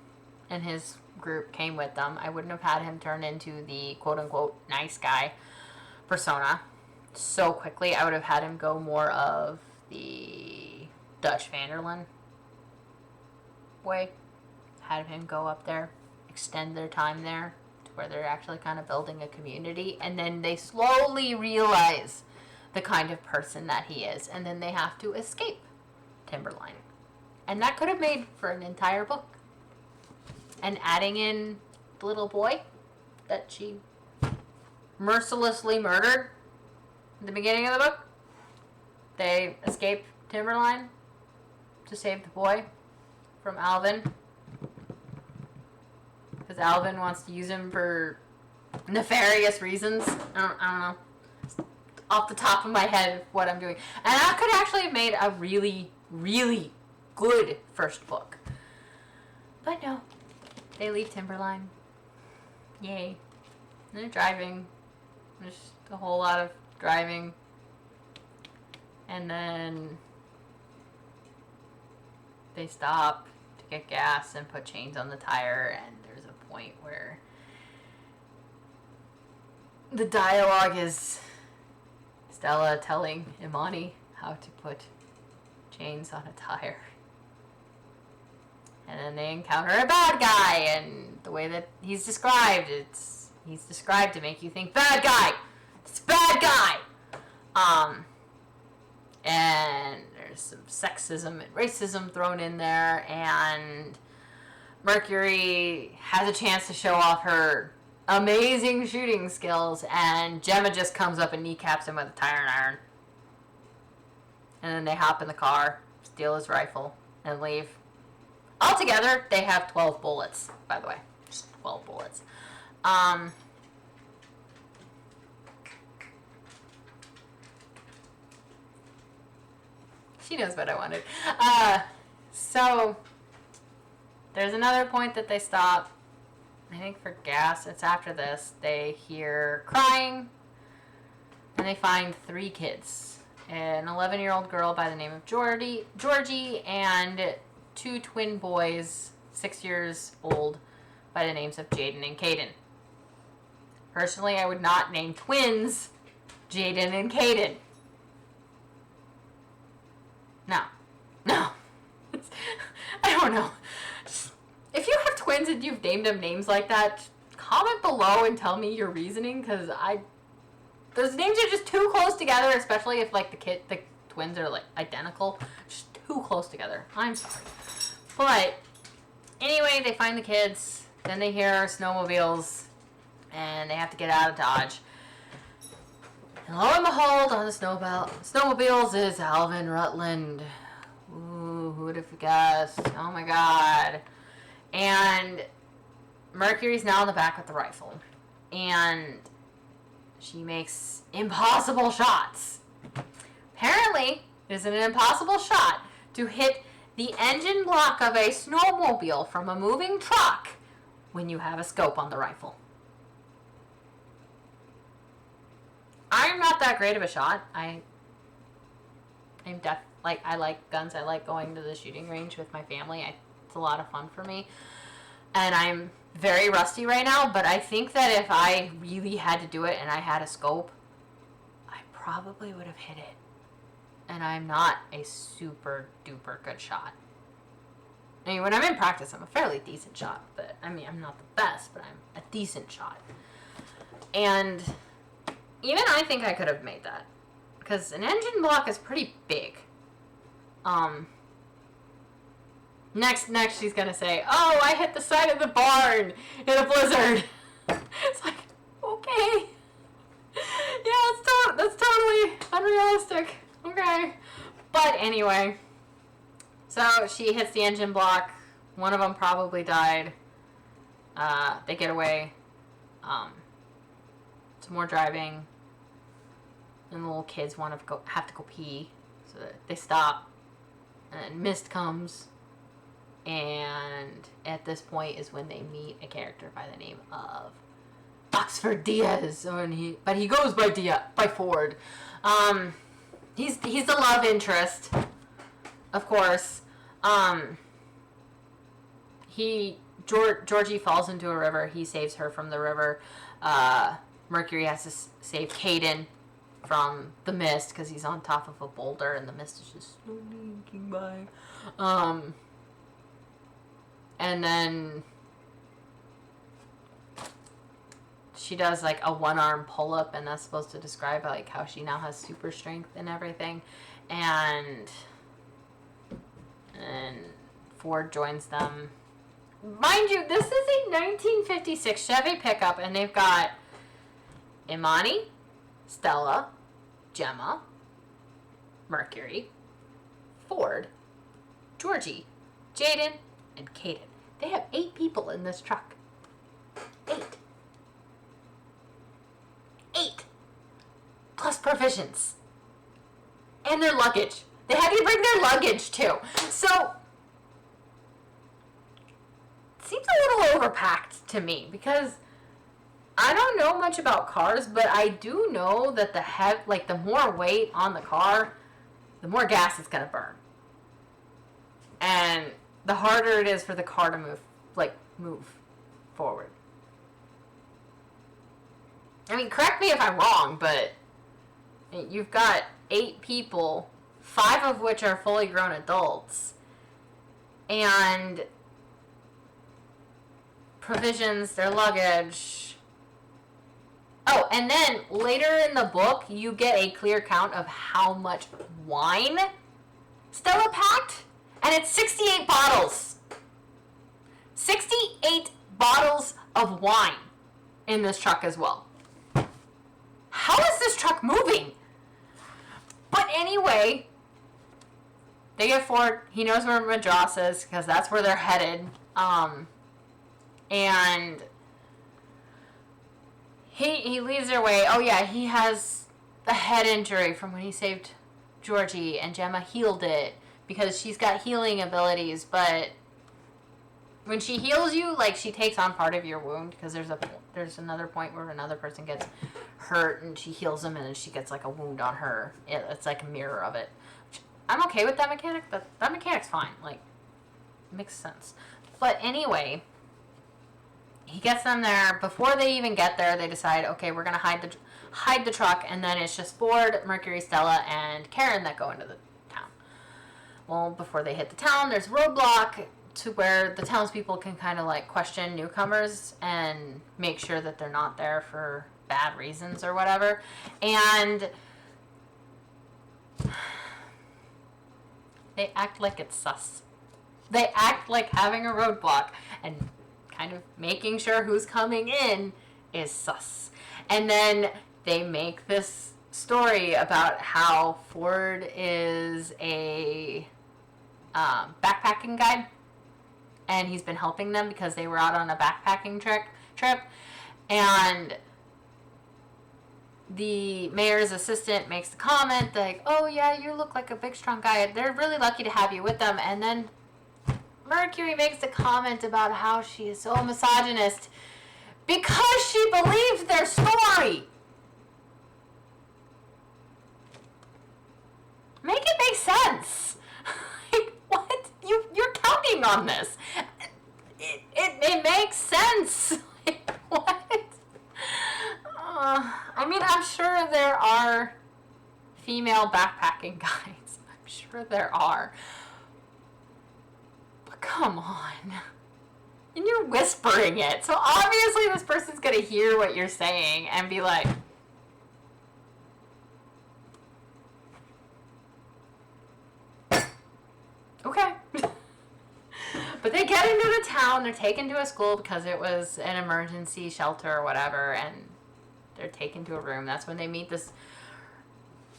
and his group came with them. I wouldn't have had him turn into the quote-unquote nice guy persona so quickly. I would have had him go more of the Dutch Vanderlyn way. Had him go up there, extend their time there to where they're actually kind of building a community, and then they slowly realize the kind of person that he is, and then they have to escape Timberline. And that could have made for an entire book. And adding in the little boy that she mercilessly murdered at the beginning of the book. They escape Timberline to save the boy from Alvin. Because Alvin wants to use him for nefarious reasons. I don't know. Off the top of my head what I'm doing. And that could actually have made a really, really good first book. But no. They leave Timberline. Yay. And they're driving. There's a whole lot of driving. And then they stop to get gas and put chains on the tire, and there's a point where the dialogue is Stella telling Imani how to put chains on a tire. And then they encounter a bad guy, and the way that he's described, he's described to make you think, bad guy! It's a bad guy! And there's some sexism and racism thrown in there, and Mercury has a chance to show off her amazing shooting skills, and Gemma just comes up and kneecaps him with a tire iron. And then they hop in the car, steal his rifle, and leave. Altogether, they have 12 bullets, by the way. Just 12 bullets. She knows what I wanted. So, there's another point that they stop. I think for gas, it's after this. They hear crying, and they find 3 kids. An 11-year-old girl by the name of Georgie, and 2 twin boys, 6 years old, by the names of Jaden and Caden. Personally, I would not name twins Jaden and Caden. No. I don't know. If you have twins and you've named them names like that, comment below and tell me your reasoning, because those names are just too close together, especially if like the twins are like identical. Just too close together. I'm sorry. But anyway, they find the kids, then they hear snowmobiles, and they have to get out of Dodge. And lo and behold, on the snowmobiles is Alvin Rutland. Ooh, who would have guessed? Oh my god. And Mercury's now in the back with the rifle. And she makes impossible shots. Apparently, it is an impossible shot to hit the engine block of a snowmobile from a moving truck when you have a scope on the rifle. I'm not that great of a shot. I like guns. I like going to the shooting range with my family. It's a lot of fun for me. And I'm very rusty right now, but I think that if I really had to do it and I had a scope, I probably would have hit it. And I'm not a super duper good shot. I mean, when I'm in practice, I'm a fairly decent shot, but I mean, I'm not the best, but I'm a decent shot. And even I think I could have made that, because an engine block is pretty big. Next she's gonna say, "Oh, I hit the side of the barn in a blizzard." It's like, okay, yeah, that's totally unrealistic. Okay, but anyway, so she hits the engine block. One of them probably died. They get away. Some more driving, and the little kids have to go pee, so they stop, and then mist comes. And at this point is when they meet a character by the name of Oxford Diaz, but he goes by Ford. He's the love interest, of course. Georgie falls into a river. He saves her from the river. Mercury has to save Caden from the mist because he's on top of a boulder and the mist is just slowly inking by. And then she does like a one-arm pull-up, and that's supposed to describe like how she now has super strength and everything. And Ford joins them. Mind you, this is a 1956 Chevy pickup, and they've got Imani, Stella, Gemma, Mercury, Ford, Georgie, Jaden, and Caden. They have 8 people in this truck. 8. Plus provisions. And their luggage. They had to bring their luggage too. So, it seems a little overpacked to me, because I don't know much about cars, but I do know that the more weight on the car, the more gas it's gonna burn. And the harder it is for the car to move forward. I mean, correct me if I'm wrong, but you've got 8 people, 5 of which are fully grown adults, and provisions, their luggage. Oh, and then later in the book, you get a clear count of how much wine Stella packed, and it's 68 bottles. 68 bottles of wine in this truck as well. How is this truck moving? But anyway, they get Ford. He knows where Madras is because that's where they're headed. And he leads their way. Oh yeah, he has a head injury from when he saved Georgie, and Gemma healed it because she's got healing abilities, but when she heals you, like, she takes on part of your wound, because there's another point where another person gets hurt and she heals them and then she gets like a wound on her. It's like a mirror of it. I'm okay with that mechanic, but that mechanic's fine. Like, it makes sense. But anyway, he gets them there. Before they even get there, they decide, okay, we're gonna hide the truck, and then it's just Ford, Mercury, Stella, and Karen that go into the town. Well, before they hit the town, there's a roadblock to where the townspeople can kind of like question newcomers and make sure that they're not there for bad reasons or whatever. And they act like it's sus. They act like having a roadblock and kind of making sure who's coming in is sus. And then they make this story about how Ford is a backpacking guide, and he's been helping them because they were out on a backpacking trip, and the mayor's assistant makes the comment like, oh yeah, you look like a big strong guy, they're really lucky to have you with them. And then Mercury makes a comment about how she is so misogynist because she believed their story. Make it make sense. Like, what? You're counting on this. It makes sense. Like, what? I mean, I'm sure there are female backpacking guides. I'm sure there are. But come on. And you're whispering it. So obviously this person's going to hear what you're saying and be like, okay. But they get into the town, they're taken to a school because it was an emergency shelter or whatever, and they're taken to a room. That's when they meet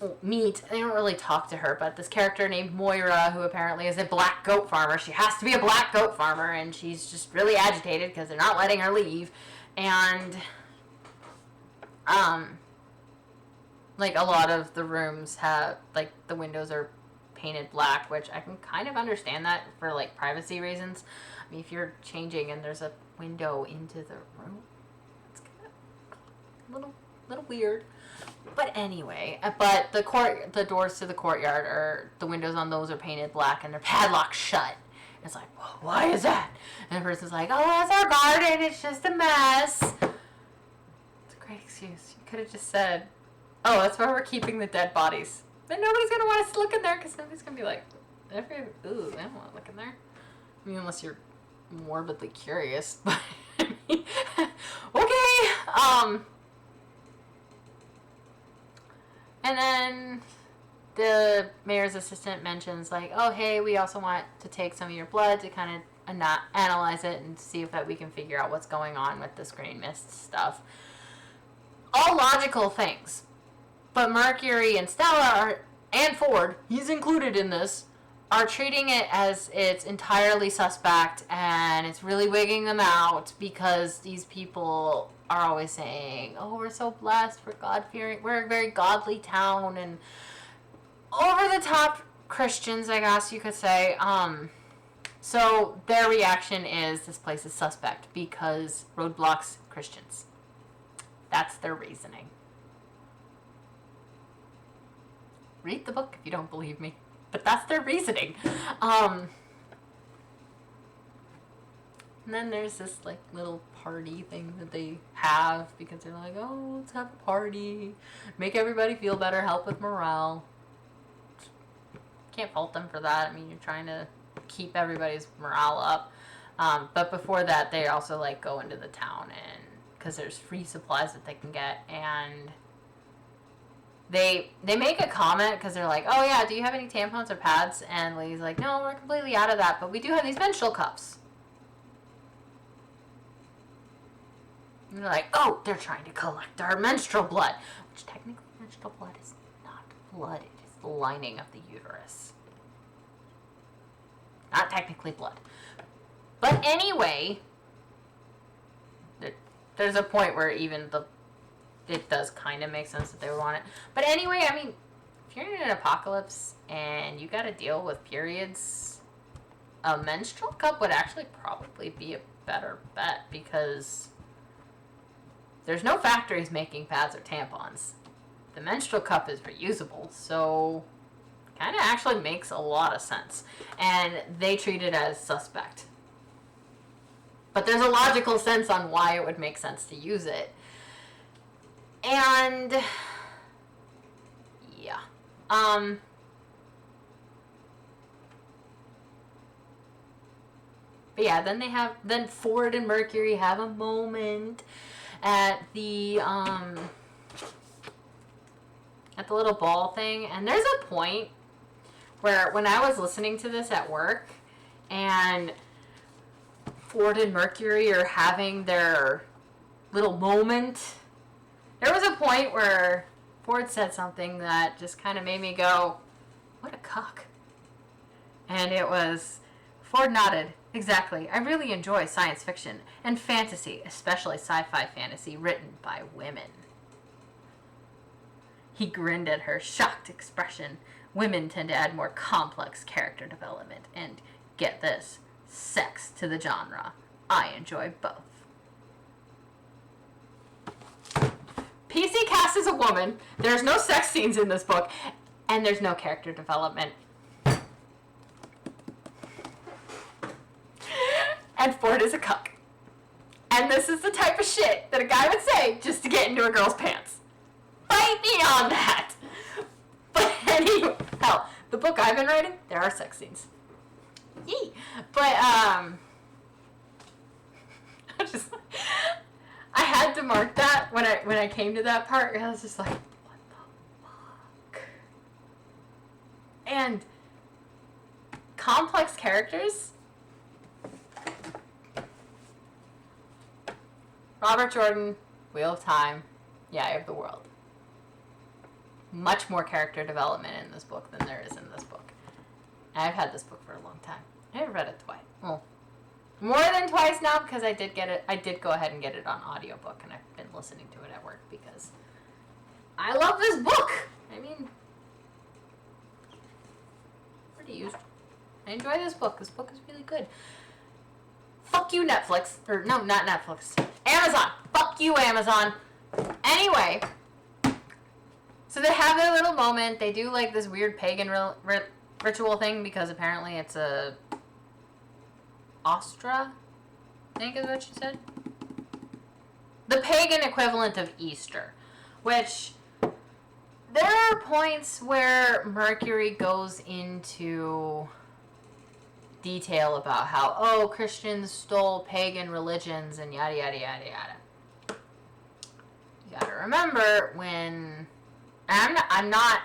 they don't really talk to her, but this character named Moira, who apparently is a black goat farmer. She has to be a black goat farmer, and she's just really agitated because they're not letting her leave. And, like, a lot of the rooms have, like, the windows are painted black, which I can kind of understand that for, like, privacy reasons. I mean, if you're changing and there's a window into the room, it's kind of a little weird. But anyway, but the doors to the courtyard, or the windows on those, are painted black and they're padlocked shut. And it's like, well, why is that? And the person's like, oh, that's our garden, it's just a mess. It's a great excuse. You could have just said, oh, that's where we're keeping the dead bodies. Then nobody's going to want us to look in there, because nobody's going to be like, ooh, I don't want to look in there. I mean, unless you're morbidly curious. But, I mean, okay. And then the mayor's assistant mentions, like, oh, hey, we also want to take some of your blood to kind of analyze it and see if that we can figure out what's going on with this green mist stuff. All logical things. But Mercury and Stella and Ford, he's included in this, are treating it as it's entirely suspect, and it's really wigging them out because these people are always saying, oh, we're so blessed, we're God-fearing, we're a very godly town, and over-the-top Christians, I guess you could say. So their reaction is, this place is suspect because roadblocks Christians. That's their reasoning. Read the book if you don't believe me. But that's their reasoning. And then there's this, like, little party thing that they have because they're like, oh, let's have a party. Make everybody feel better, help with morale. Can't fault them for that. I mean, you're trying to keep everybody's morale up. But before that, they also like go into the town and because there's free supplies that they can get, and they make a comment because they're like, oh yeah, do you have any tampons or pads? And the lady's like, no, we're completely out of that, but we do have these menstrual cups. And they're like, oh, they're trying to collect our menstrual blood, which technically menstrual blood is not blood, it is the lining of the uterus. Not technically blood. But anyway, there's a point where even it does kind of make sense that they would want it. But anyway, I mean, if you're in an apocalypse and you got to deal with periods, a menstrual cup would actually probably be a better bet because there's no factories making pads or tampons. The menstrual cup is reusable, so kind of actually makes a lot of sense. And they treat it as suspect. But there's a logical sense on why it would make sense to use it. And yeah. But yeah, then Ford and Mercury have a moment at the little ball thing, and there's a point where when I was listening to this at work and Ford and Mercury are having their little moment, there was a point where Ford said something that just kind of made me go, what a cuck. And it was, Ford nodded, exactly. I really enjoy science fiction and fantasy, especially sci-fi fantasy written by women. He grinned at her shocked expression. Women tend to add more complex character development and, get this, sex to the genre. I enjoy both. P.C.Cast is a woman. There's no sex scenes in this book, and there's no character development. And Ford is a cuck. And this is the type of shit that a guy would say just to get into a girl's pants. Fight me on that! But anyway, hell, the book I've been writing, there are sex scenes. Yee! But, I had to mark that when I came to that part. I was just like, what the fuck? And complex characters. Robert Jordan, Wheel of Time, The Eye of the World. Much more character development in this book than there is in this book. And I've had this book for a long time. I've read it twice. Well, more than twice now because I did go ahead and get it on audiobook, and I've been listening to it at work because I love this book. I mean, pretty used. I enjoy this book. This book is really good. Fuck you, Netflix. Or, no, not Netflix. Amazon. Fuck you, Amazon. Anyway, so they have their little moment. They do, like, this weird pagan ritual thing because apparently it's a Ostra, I think is what she said. The pagan equivalent of Easter, which there are points where Mercury goes into detail about how, oh, Christians stole pagan religions and yada, yada, yada, yada. You gotta remember when... I'm not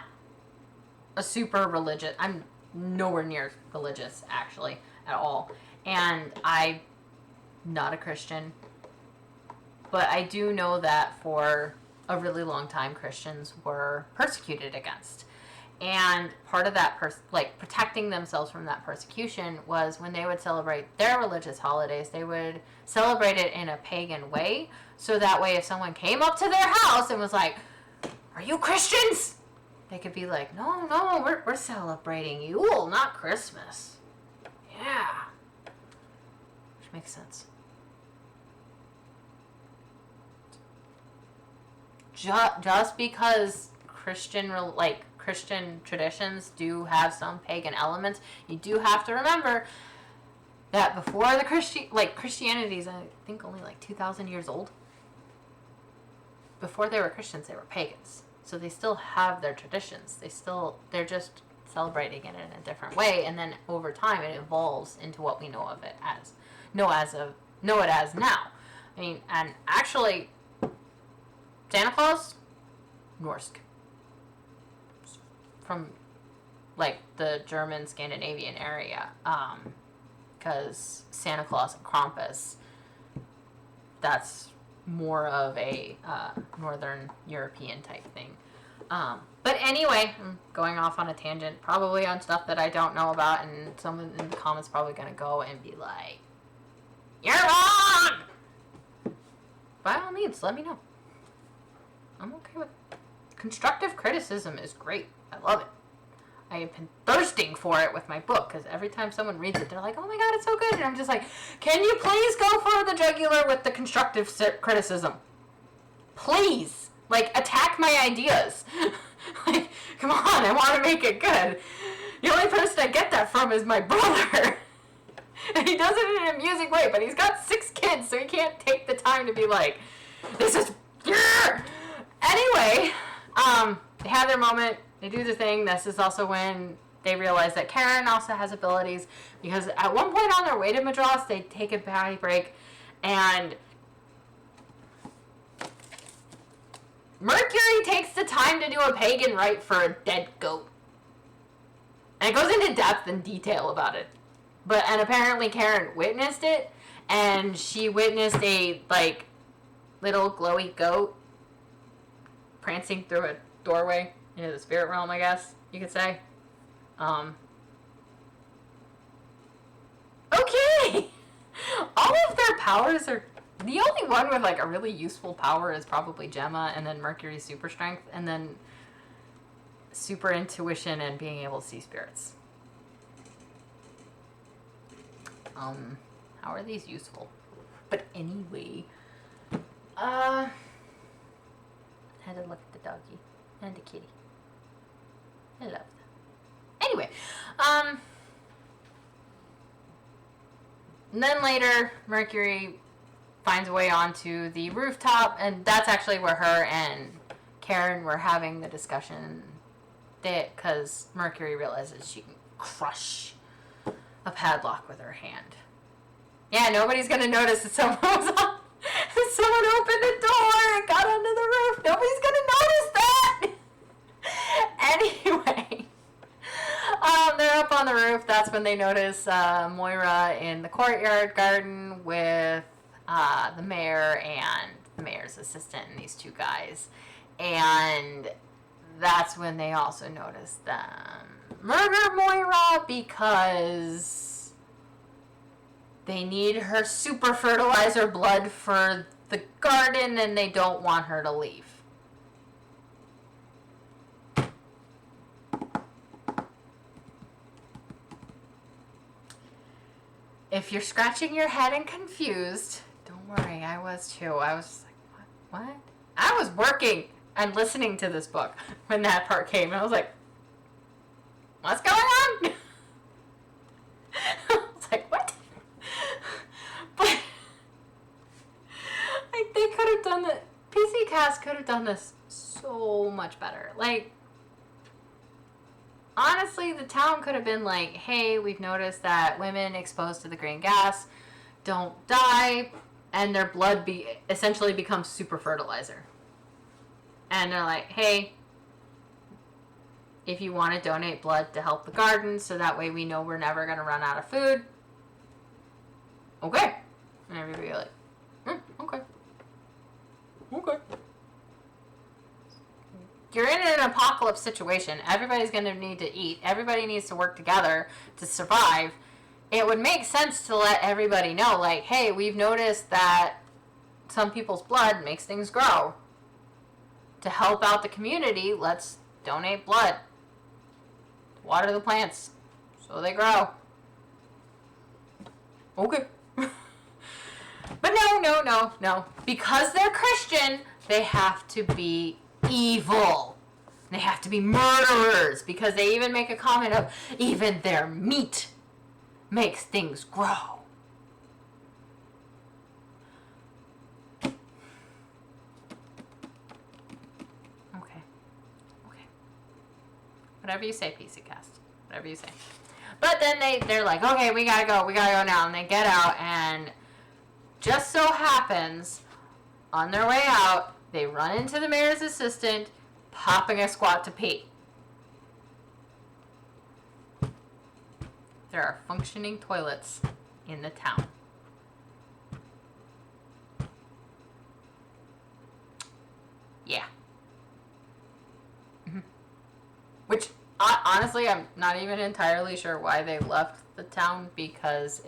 a super religious... I'm nowhere near religious, actually, at all. And I'm not a Christian. But I do know that for a really long time, Christians were persecuted against. And part of that, protecting themselves from that persecution was when they would celebrate their religious holidays, they would celebrate it in a pagan way. So that way, if someone came up to their house and was like, are you Christians? They could be like, no, we're celebrating Yule, not Christmas. Yeah. Which makes sense. Just because Christian traditions do have some pagan elements, you do have to remember that before the Christianity is, I think, only like 2,000 years old. Before they were Christians, they were pagans. So they still have their traditions. They're just celebrating it in a different way, and then over time it evolves into what we know of it as. know it as now. I mean, and actually, Santa Claus, Norse, from like the German Scandinavian area, because Santa Claus and Krampus, that's more of a Northern European type thing. But anyway, I'm going off on a tangent, probably on stuff that I don't know about, and someone in the comments probably going to go and be like, "You're wrong!" By all means, let me know. I'm okay with it. Constructive criticism is great. I love it. I have been thirsting for it with my book, because every time someone reads it, they're like, "Oh my god, it's so good." And I'm just like, can you please go for the jugular with the constructive criticism? Please. Like, attack my ideas. Like, come on, I want to make it good. The only person I get that from is my brother. And he does it in an amusing way, but he's got 6 kids, so he can't take the time to be like, this is... Yeah! Anyway, they have their moment. They do the thing. This is also when they realize that Karen also has abilities, because at one point on their way to Madras, they take a potty break, and Mercury takes the time to do a pagan rite for a dead goat. And it goes into depth and detail about it. And apparently Karen witnessed it, and she witnessed a, like, little glowy goat prancing through a doorway into the spirit realm, I guess you could say. Okay! All of their powers are... The only one with, like, a really useful power is probably Gemma, and then Mercury's super strength, and then super intuition and being able to see spirits. How are these useful? But anyway, I had to look at the doggy and the kitty. I love them. Anyway, and then later, Mercury finds a way onto the rooftop, and that's actually where her and Karen were having the discussion, because Mercury realizes she can crush a padlock with her hand. Yeah, nobody's gonna notice that someone was on. Someone opened the door and got onto the roof. Nobody's gonna notice that. Anyway, they're up on the roof. That's when they notice Moira in the courtyard garden with the mayor and the mayor's assistant and these 2 guys. And that's when they also notice them murder Moira, because they need her super fertilizer blood for the garden, and they don't want her to leave. If you're scratching your head and confused, don't worry, I was too. I was like, what? I was working and listening to this book when that part came, and I was like, what's going on? I was like, what? But like, they could have done that. P.C.Cast could have done this so much better. Like, honestly, the town could have been like, hey, we've noticed that women exposed to the green gas don't die, and their blood essentially becomes super fertilizer. And they're like, hey, if you want to donate blood to help the garden, so that way we know we're never going to run out of food. Okay. And everybody be like, okay. Okay. You're in an apocalypse situation. Everybody's going to need to eat. Everybody needs to work together to survive. It would make sense to let everybody know, like, hey, we've noticed that some people's blood makes things grow. To help out the community, let's donate blood. Water the plants so they grow. Okay. But no. Because they're Christian, they have to be evil. They have to be murderers, because they even make a comment of, even their meat makes things grow. Okay. Whatever you say, P.C.Cast. Whatever you say. But then they're like, okay, we gotta go now. And they get out, and just so happens, on their way out, they run into the mayor's assistant, popping a squat to pee. There are functioning toilets in the town. Yeah. Mm-hmm. Which, honestly, I'm not even entirely sure why they left the town, because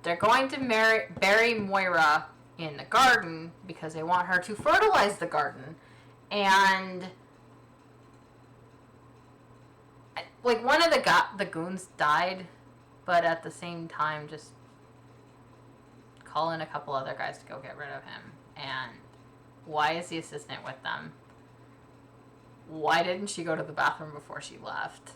they're going to bury Moira in the garden because they want her to fertilize the garden. And like, one of the goons died, but at the same time, just call in a couple other guys to go get rid of him. And why is the assistant with them? Why didn't she go to the bathroom before she left?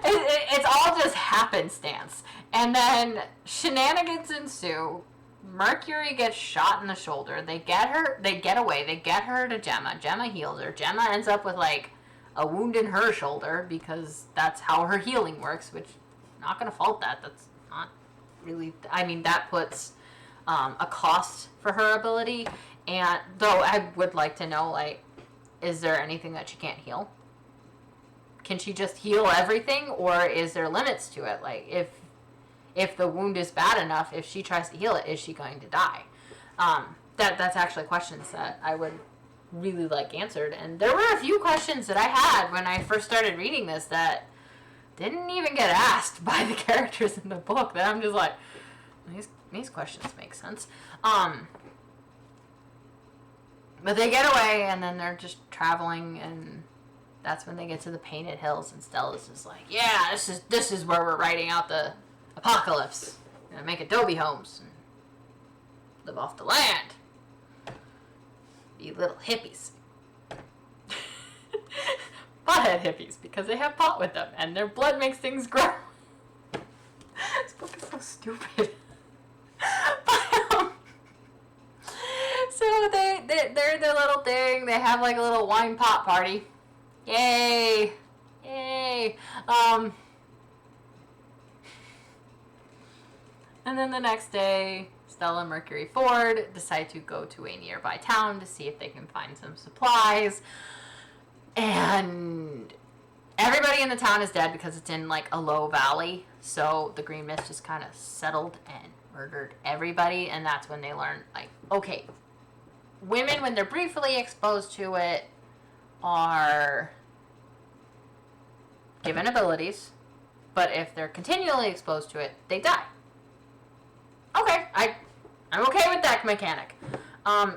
It's all just happenstance. And then shenanigans ensue. Mercury gets shot in the shoulder. They get away. They get her to Gemma. Gemma heals her. Gemma ends up with, like, a wound in her shoulder because that's how her healing works, which I'm not going to fault that. That's not really... I mean, that puts a cost for her ability. And, though, I would like to know, like, is there anything that she can't heal? Can she just heal everything, or is there limits to it? Like, if the wound is bad enough, if she tries to heal it, is she going to die? That's actually questions that I would really like answered. And there were a few questions that I had when I first started reading this that didn't even get asked by the characters in the book, that I'm just like, these questions make sense. But they get away, and then they're just traveling, and that's when they get to the Painted Hills, and Stella's just like, yeah, this is where we're writing out the apocalypse. We're gonna make adobe homes and live off the land. Be little hippies. Pothead hippies, because they have pot with them, and their blood makes things grow. This book is so stupid. So they're their little thing. They have like a little wine pot party. Yay! Yay! And then the next day, Stella and Mercury Ford decide to go to a nearby town to see if they can find some supplies. And everybody in the town is dead because it's in like a low valley. So the green mist just kind of settled and murdered everybody. And that's when they learn, like, okay, women, when they're briefly exposed to it, are given abilities, but if they're continually exposed to it, they die. Okay, I'm okay with that mechanic.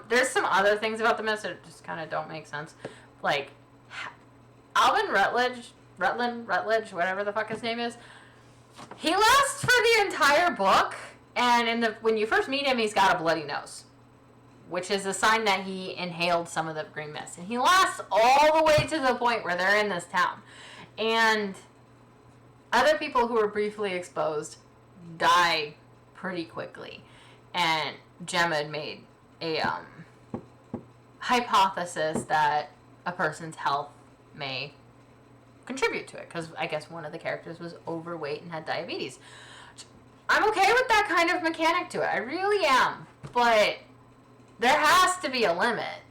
There's some other things about the mist that just kind of don't make sense. Like, Alvin Rutledge, whatever the fuck his name is, he lasts for the entire book, and when you first meet him, he's got a bloody nose, which is a sign that he inhaled some of the green mist. And he lasts all the way to the point where they're in this town. And other people who are briefly exposed die pretty quickly. And Gemma had made a hypothesis that a person's health may contribute to it, because I guess one of the characters was overweight and had diabetes. I'm okay with that kind of mechanic to it. I really am. But there has to be a limit.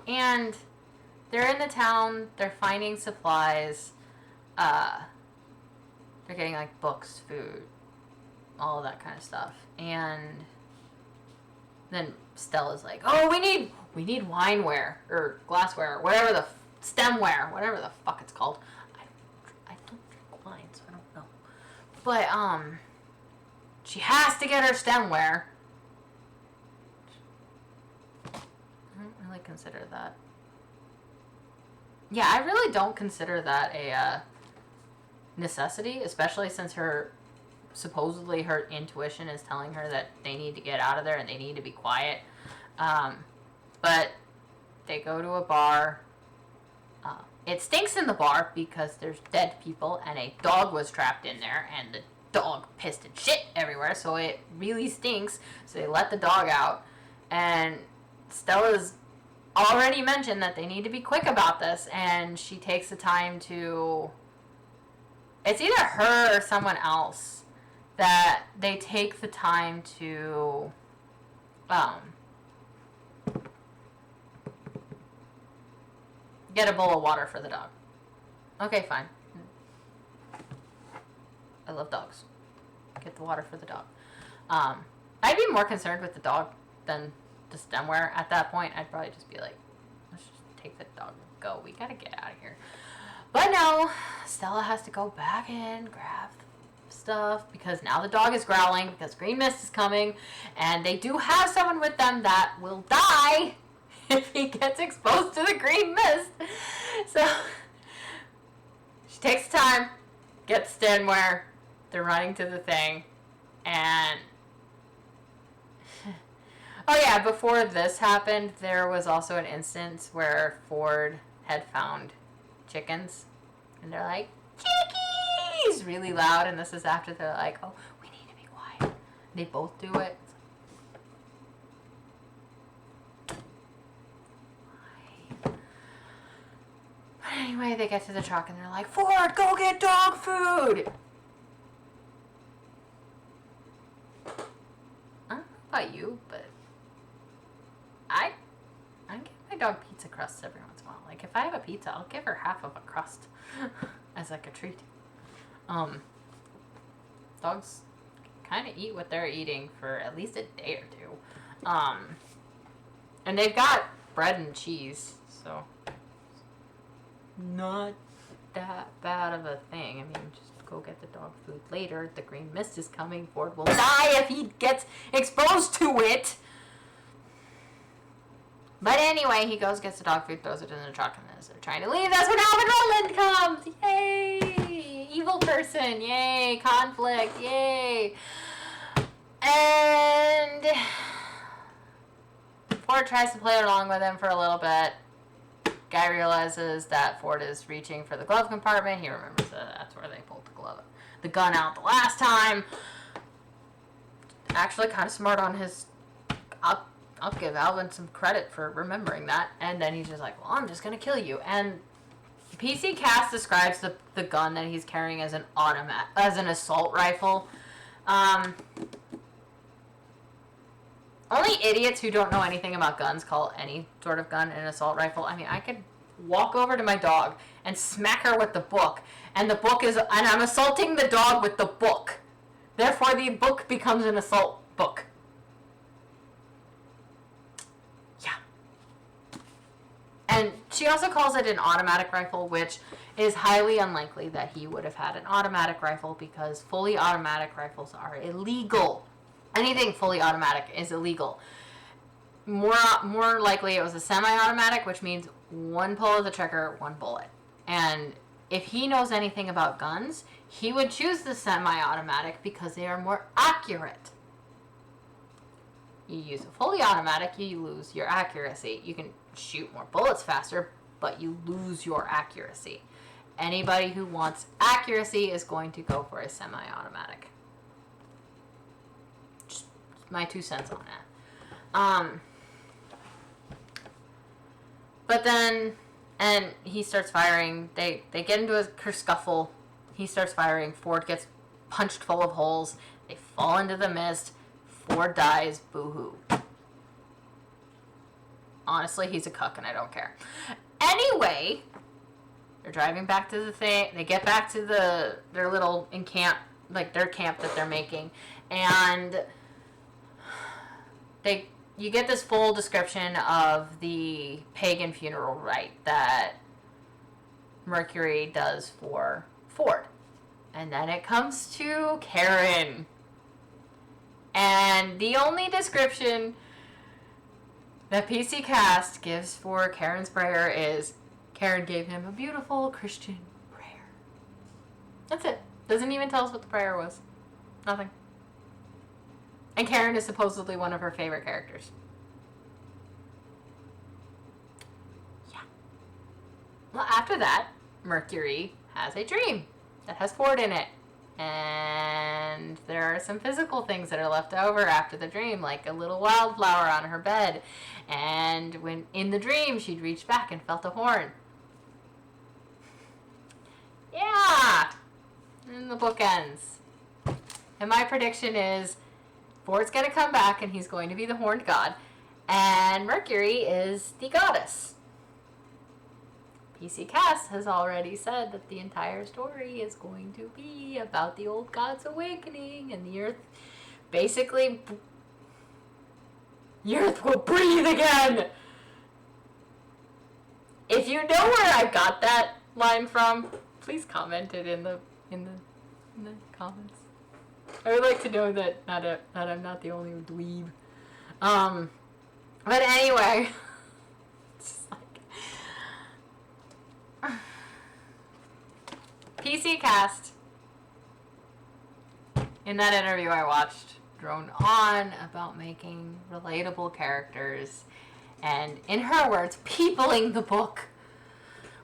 And they're in the town, they're finding supplies, they're getting like books, food, all of that kind of stuff. And then Stella's like, oh, we need wineware, or glassware, or whatever stemware, whatever the fuck it's called. I don't drink wine, so I don't know. But, she has to get her stemware. I don't really consider that. Yeah, I really don't consider that a necessity, especially since supposedly her intuition is telling her that they need to get out of there and they need to be quiet. But they go to a bar. It stinks in the bar because there's dead people and a dog was trapped in there, and the dog pissed and shit everywhere, so it really stinks. So they let the dog out, and Stella's already mentioned that they need to be quick about this, and she takes the time to... It's either her or someone else that they take the time to get a bowl of water for the dog. Okay, fine. I love dogs. Get the water for the dog. I'd be more concerned with the dog than the stemware at that point. I'd probably just be like, let's just take the dog and go. We gotta get out of here. But no, Stella has to go back in, grab stuff, because now the dog is growling because green mist is coming, and they do have someone with them that will die if he gets exposed to the green mist. So she takes time, gets stemware, they're running to the thing, and oh yeah, before this happened, there was also an instance where Ford had found chickens, and they're like, chickies, really loud, and this is after they're like, oh, we need to be quiet. They both do it. But anyway, they get to the truck and they're like, Ford, go get dog food. I don't know about you, but I give my dog pizza crusts every once in a while. Like, if I have a pizza, I'll give her half of a crust as like a treat. Dogs kind of eat what they're eating for at least a day or two. And they've got bread and cheese, so not that bad of a thing. I mean, just go get the dog food later. The green mist is coming. Ford will die if he gets exposed to it. But anyway, he goes, gets the dog food, throws it in the truck, and as they're trying to leave, that's when Alvin Rutland comes! Yay! Evil person! Yay! Conflict! Yay! And Ford tries to play along with him for a little bit. Guy realizes that Ford is reaching for the glove compartment. He remembers that that's where they pulled the gun out the last time. Actually, kind of smart on his... I'll give Alvin some credit for remembering that. And then he's just like, well, I'm just going to kill you. And P.C.Cast describes the gun that he's carrying as an assault rifle. Only idiots who don't know anything about guns call any sort of gun an assault rifle. I mean, I could walk over to my dog and smack her with the book. And I'm assaulting the dog with the book. Therefore, the book becomes an assault book. And she also calls it an automatic rifle, which is highly unlikely that he would have had an automatic rifle because fully automatic rifles are illegal. Anything fully automatic is illegal. More likely it was a semi-automatic, which means one pull of the trigger, one bullet. And if he knows anything about guns, he would choose the semi-automatic because they are more accurate. You use a fully automatic, you lose your accuracy. You can shoot more bullets faster, but you lose your accuracy. Anybody who wants accuracy is going to go for a semi-automatic. Just my 2 cents on that. But then, and he starts firing. They get into a kerfuffle. He starts firing. Ford gets punched full of holes. They fall into the mist. Ford dies. Boo-hoo. Honestly, he's a cuck and I don't care. Anyway, they're driving back to the thing. They get back to their little their camp that they're making. And you get this full description of the pagan funeral rite that Mercury does for Ford. And then it comes to Karen. And the only description that P.C.Cast gives for Karen's prayer is Karen gave him a beautiful Christian prayer. That's it. Doesn't even tell us what the prayer was. Nothing. And Karen is supposedly one of her favorite characters. Yeah. Well, after that, Mercury has a dream that has Ford in it. And there are some physical things that are left over after the dream, like a little wildflower on her bed. And when in the dream, she'd reached back and felt a horn. Yeah! And the book ends. And my prediction is Ford's going to come back and he's going to be the horned god. And Mercury is the goddess. P.C.Cast has already said that the entire story is going to be about the old gods awakening and the earth basically... The earth will breathe again! If you know where I got that line from, please comment it in the comments. I would like to know that I'm not the only dweeb. But anyway, it's just like P.C.Cast. In that interview I watched, drone on about making relatable characters, and in her words, peopling the book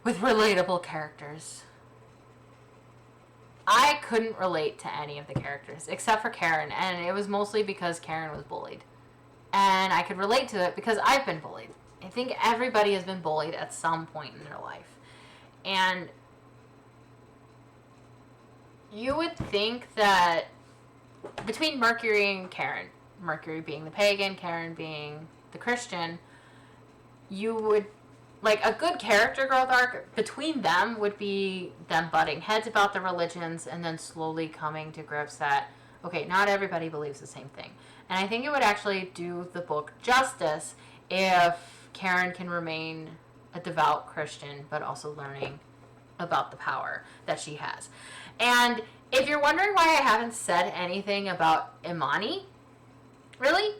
with relatable characters. I couldn't relate to any of the characters except for Karen, and it was mostly because Karen was bullied. And I could relate to it because I've been bullied. I think everybody has been bullied at some point in their life. And you would think that between Mercury and Karen, Mercury being the pagan, Karen being the Christian, you would, like, a good character growth arc between them would be them butting heads about the religions and then slowly coming to grips that, okay, not everybody believes the same thing. And I think it would actually do the book justice if Karen can remain a devout Christian, but also learning about the power that she has. And if you're wondering why I haven't said anything about Imani, really?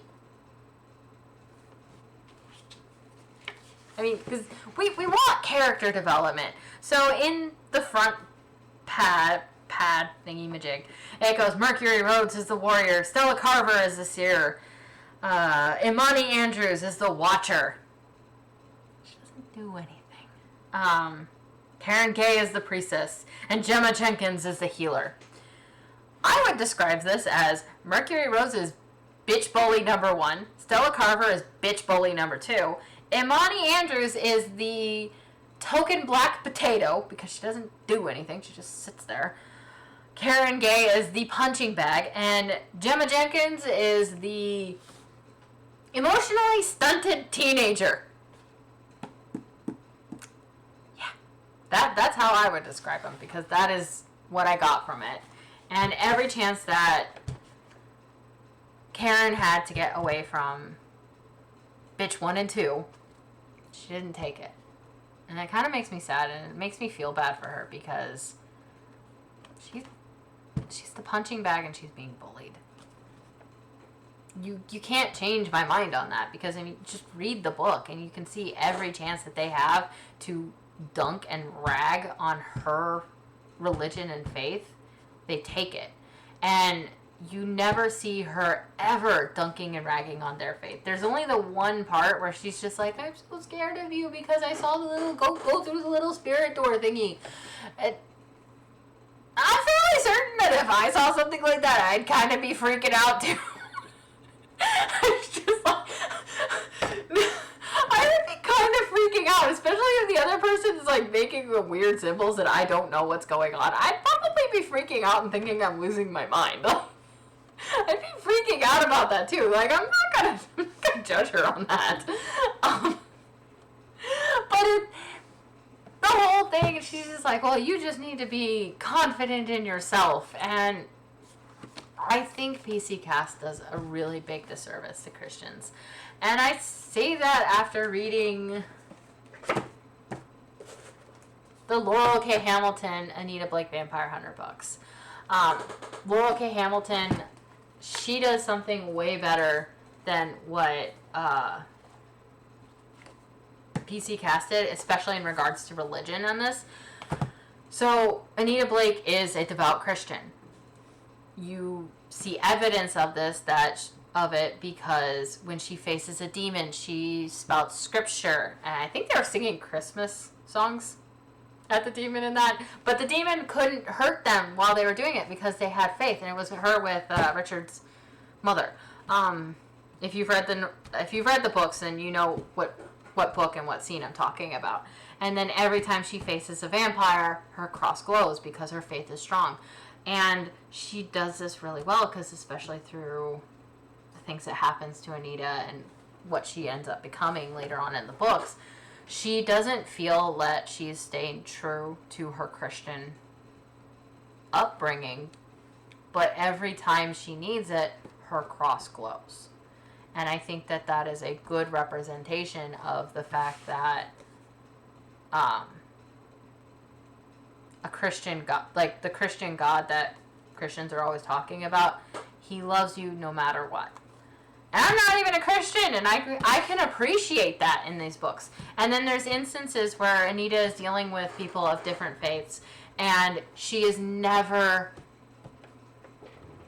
I mean, because we want character development. So in the front pad thingy-majig, it goes, Mercury Rhodes is the warrior, Stella Carver is the seer, Imani Andrews is the watcher. She doesn't do anything. Karen Gay is the priestess, and Gemma Jenkins is the healer. I would describe this as Mercury Rhodes is bitch bully number 1, Stella Carver is bitch bully number 2, Imani Andrews is the token black potato, because she doesn't do anything, she just sits there. Karen Gay is the punching bag, and Gemma Jenkins is the emotionally stunted teenager. Yeah, that's how I would describe them, because that is what I got from it. And every chance that Karen had to get away from bitch 1 and 2, she didn't take it. And it kind of makes me sad, and it makes me feel bad for her, because she's the punching bag and she's being bullied. You can't change my mind on that, because I mean, just read the book and you can see every chance that they have to dunk and rag on her religion and faith, they take it. And you never see her ever dunking and ragging on their faith. There's only the one part where she's just like, I'm so scared of you because I saw the little goat go through the little spirit door thingy. And I'm fairly certain that if I saw something like that, I'd kind of be freaking out too. It's just like, I would be kind of freaking out, especially if the other person is like making the weird symbols and I don't know what's going on. I'd probably be freaking out and thinking I'm losing my mind. I'd be freaking out about that too. Like, I'm not gonna judge her on that. But the whole thing, she's just like, well, you just need to be confident in yourself. And I think P.C.Cast does a really big disservice to Christians. And I say that after reading the Laurel K. Hamilton, Anita Blake Vampire Hunter books. Laurel K. Hamilton, she does something way better than what P.C.Cast did, especially in regards to religion on this. So, Anita Blake is a devout Christian. You see evidence of this, of it, because when she faces a demon, she spouts scripture. And I think they were singing Christmas songs. at the demon in that. But the demon couldn't hurt them while they were doing it because they had faith, and it was her with Richard's mother. If you've read the books, then you know what book and what scene I'm talking about. And then every time she faces a vampire, her cross glows because her faith is strong. And she does this really well because especially through the things that happens to Anita and what she ends up becoming later on in the books, she doesn't feel that she's staying true to her Christian upbringing, but every time she needs it, her cross glows. And I think that is a good representation of the fact that a Christian God, like the Christian God that Christians are always talking about, he loves you no matter what. And I'm not even a Christian, and I can appreciate that in these books. And then there's instances where Anita is dealing with people of different faiths, and she never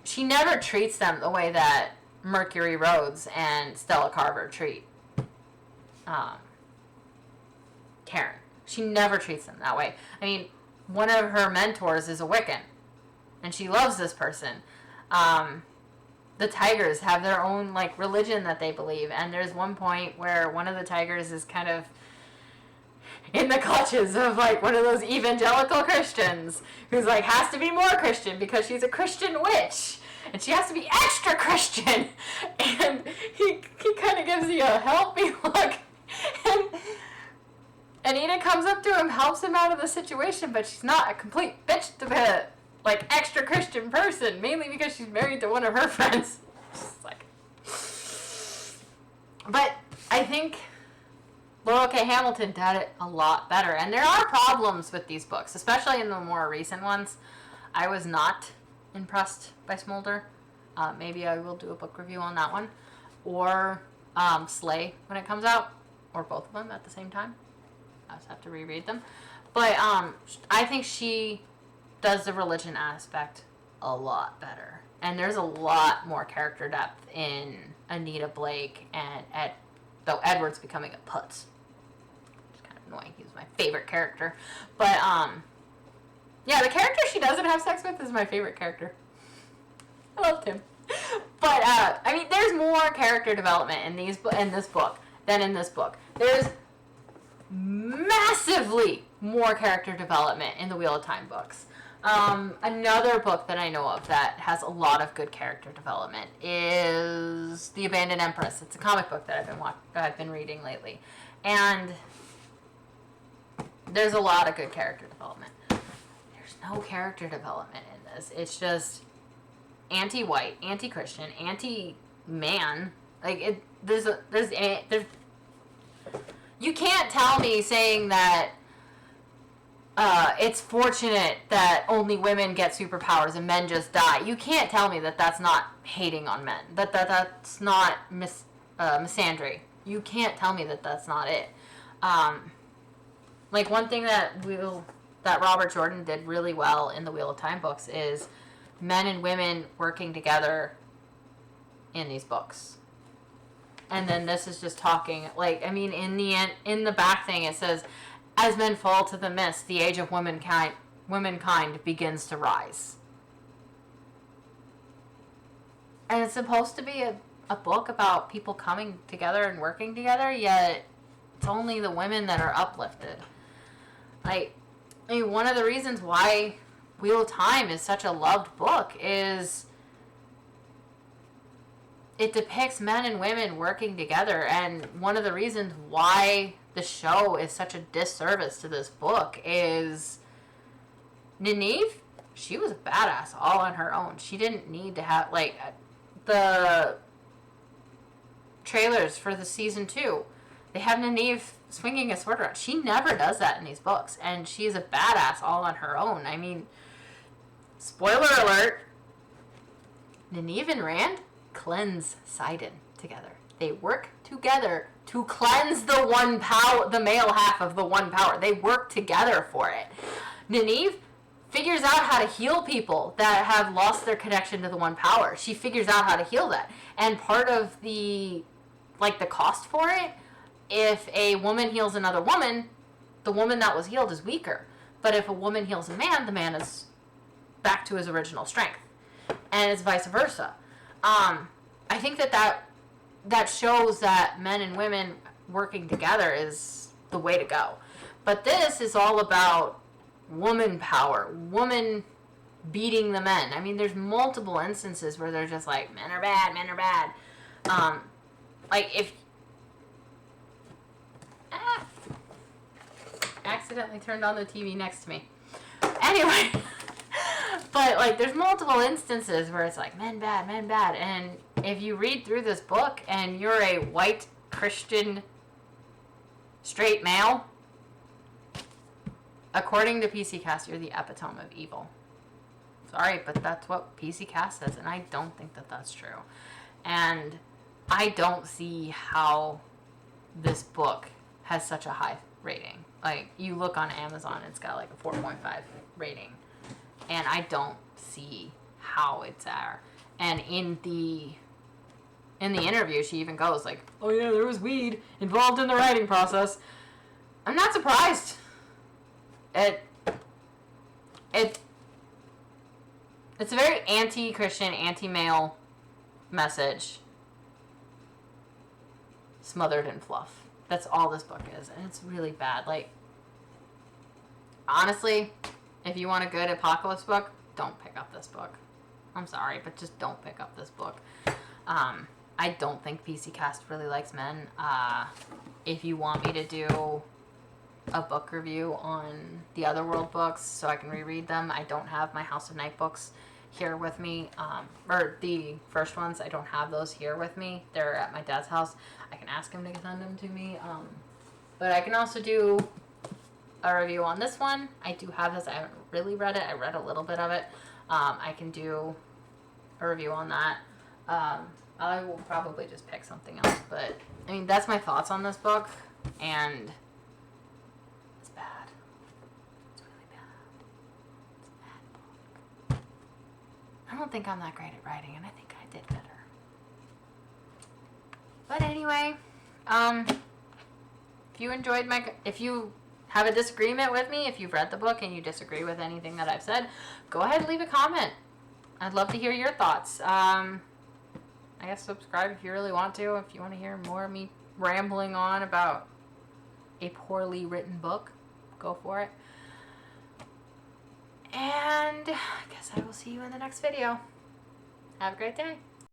treats them the way that Mercury Rhodes and Stella Carver treat Karen. She never treats them that way. I mean, one of her mentors is a Wiccan, and she loves this person. The Tigers have their own like religion that they believe, and there's one point where one of the Tigers is kind of in the clutches of like one of those evangelical Christians who's like has to be more Christian because she's a Christian witch and she has to be extra Christian, and he kind of gives you a help me look, and Anita comes up to him, helps him out of the situation, but she's not a complete bitch to be like extra Christian person, mainly because she's married to one of her friends. Just like, but I think Laurel K. Hamilton did it a lot better, and there are problems with these books, especially in the more recent ones. I was not impressed by Smolder. Maybe I will do a book review on that one, or Slay when it comes out, or both of them at the same time. I just have to reread them, but I think she does the religion aspect a lot better. And there's a lot more character depth in Anita Blake and though Edward's becoming a putz. It's kind of annoying. He's my favorite character. But, yeah, the character she doesn't have sex with is my favorite character. I loved him. But, I mean, there's more character development in this book than in this book. There's massively more character development in the Wheel of Time books. Another book that I know of that has a lot of good character development is The Abandoned Empress. It's a comic book that I've been reading lately, and there's a lot of good character development. There's no character development in this. It's just anti-white, anti-Christian, anti-man. Like there's you can't tell me saying that it's fortunate that only women get superpowers and men just die. You can't tell me that that's not hating on men. That's not misandry. You can't tell me that that's not it. Like one thing that Robert Jordan did really well in the Wheel of Time books is men and women working together in these books. And then this is just talking, like, I mean, in the end, in the back thing, it says, as men fall to the mist, the age of womankind begins to rise. And it's supposed to be a book about people coming together and working together, yet it's only the women that are uplifted. Like, I mean, one of the reasons why Wheel of Time is such a loved book is it depicts men and women working together, and one of the reasons why the show is such a disservice to this book is Nynaeve, she was a badass all on her own. She didn't need to have, like, the trailers for the season 2, they have Nynaeve swinging a sword around. She never does that in these books, and she's a badass all on her own. I mean, spoiler alert, Nynaeve and Rand cleanse Sidon together. They work together to cleanse the male half of the one power. They work together for it. Nynaeve figures out how to heal people that have lost their connection to the one power. She figures out how to heal that. And part of the cost for it, if a woman heals another woman, the woman that was healed is weaker. But if a woman heals a man, the man is back to his original strength. And it's vice versa. I think that shows that men and women working together is the way to go. But this is all about woman power, woman beating the men. I mean, there's multiple instances where they're just like, men are bad, men are bad. Like, if... accidentally turned on the TV next to me. Anyway... But, like, there's multiple instances where it's like, men bad, men bad. And if you read through this book and you're a white, Christian, straight male, according to P.C.Cast, you're the epitome of evil. Sorry, but that's what P.C.Cast says, and I don't think that that's true. And I don't see how this book has such a high rating. Like, you look on Amazon, it's got, like, a 4.5 rating. And I don't see how it's there. And in the interview, she even goes like, "Oh yeah, there was weed involved in the writing process." I'm not surprised. It's a very anti-Christian, anti-male message smothered in fluff. That's all this book is, and it's really bad. Like, honestly, if you want a good apocalypse book, don't pick up this book. I'm sorry, but just don't pick up this book. I don't think P.C.Cast really likes men. If you want me to do a book review on the Otherworld books so I can reread them, I don't have my House of Night books here with me. Or the first ones, I don't have those here with me. They're at my dad's house. I can ask him to send them to me. But I can also do a review on this one. I do have this. I haven't really read it. I read a little bit of it. I can do a review on that. I will probably just pick something else. But, I mean, that's my thoughts on this book. And it's bad. It's really bad. It's a bad book. I don't think I'm that great at writing, and I think I did better. But anyway, if you have a disagreement with me, if you've read the book and you disagree with anything that I've said, go ahead and leave a comment. I'd love to hear your thoughts. I guess subscribe if you really want to. If you want to hear more of me rambling on about a poorly written book, go for it. And I guess I will see you in the next video. Have a great day.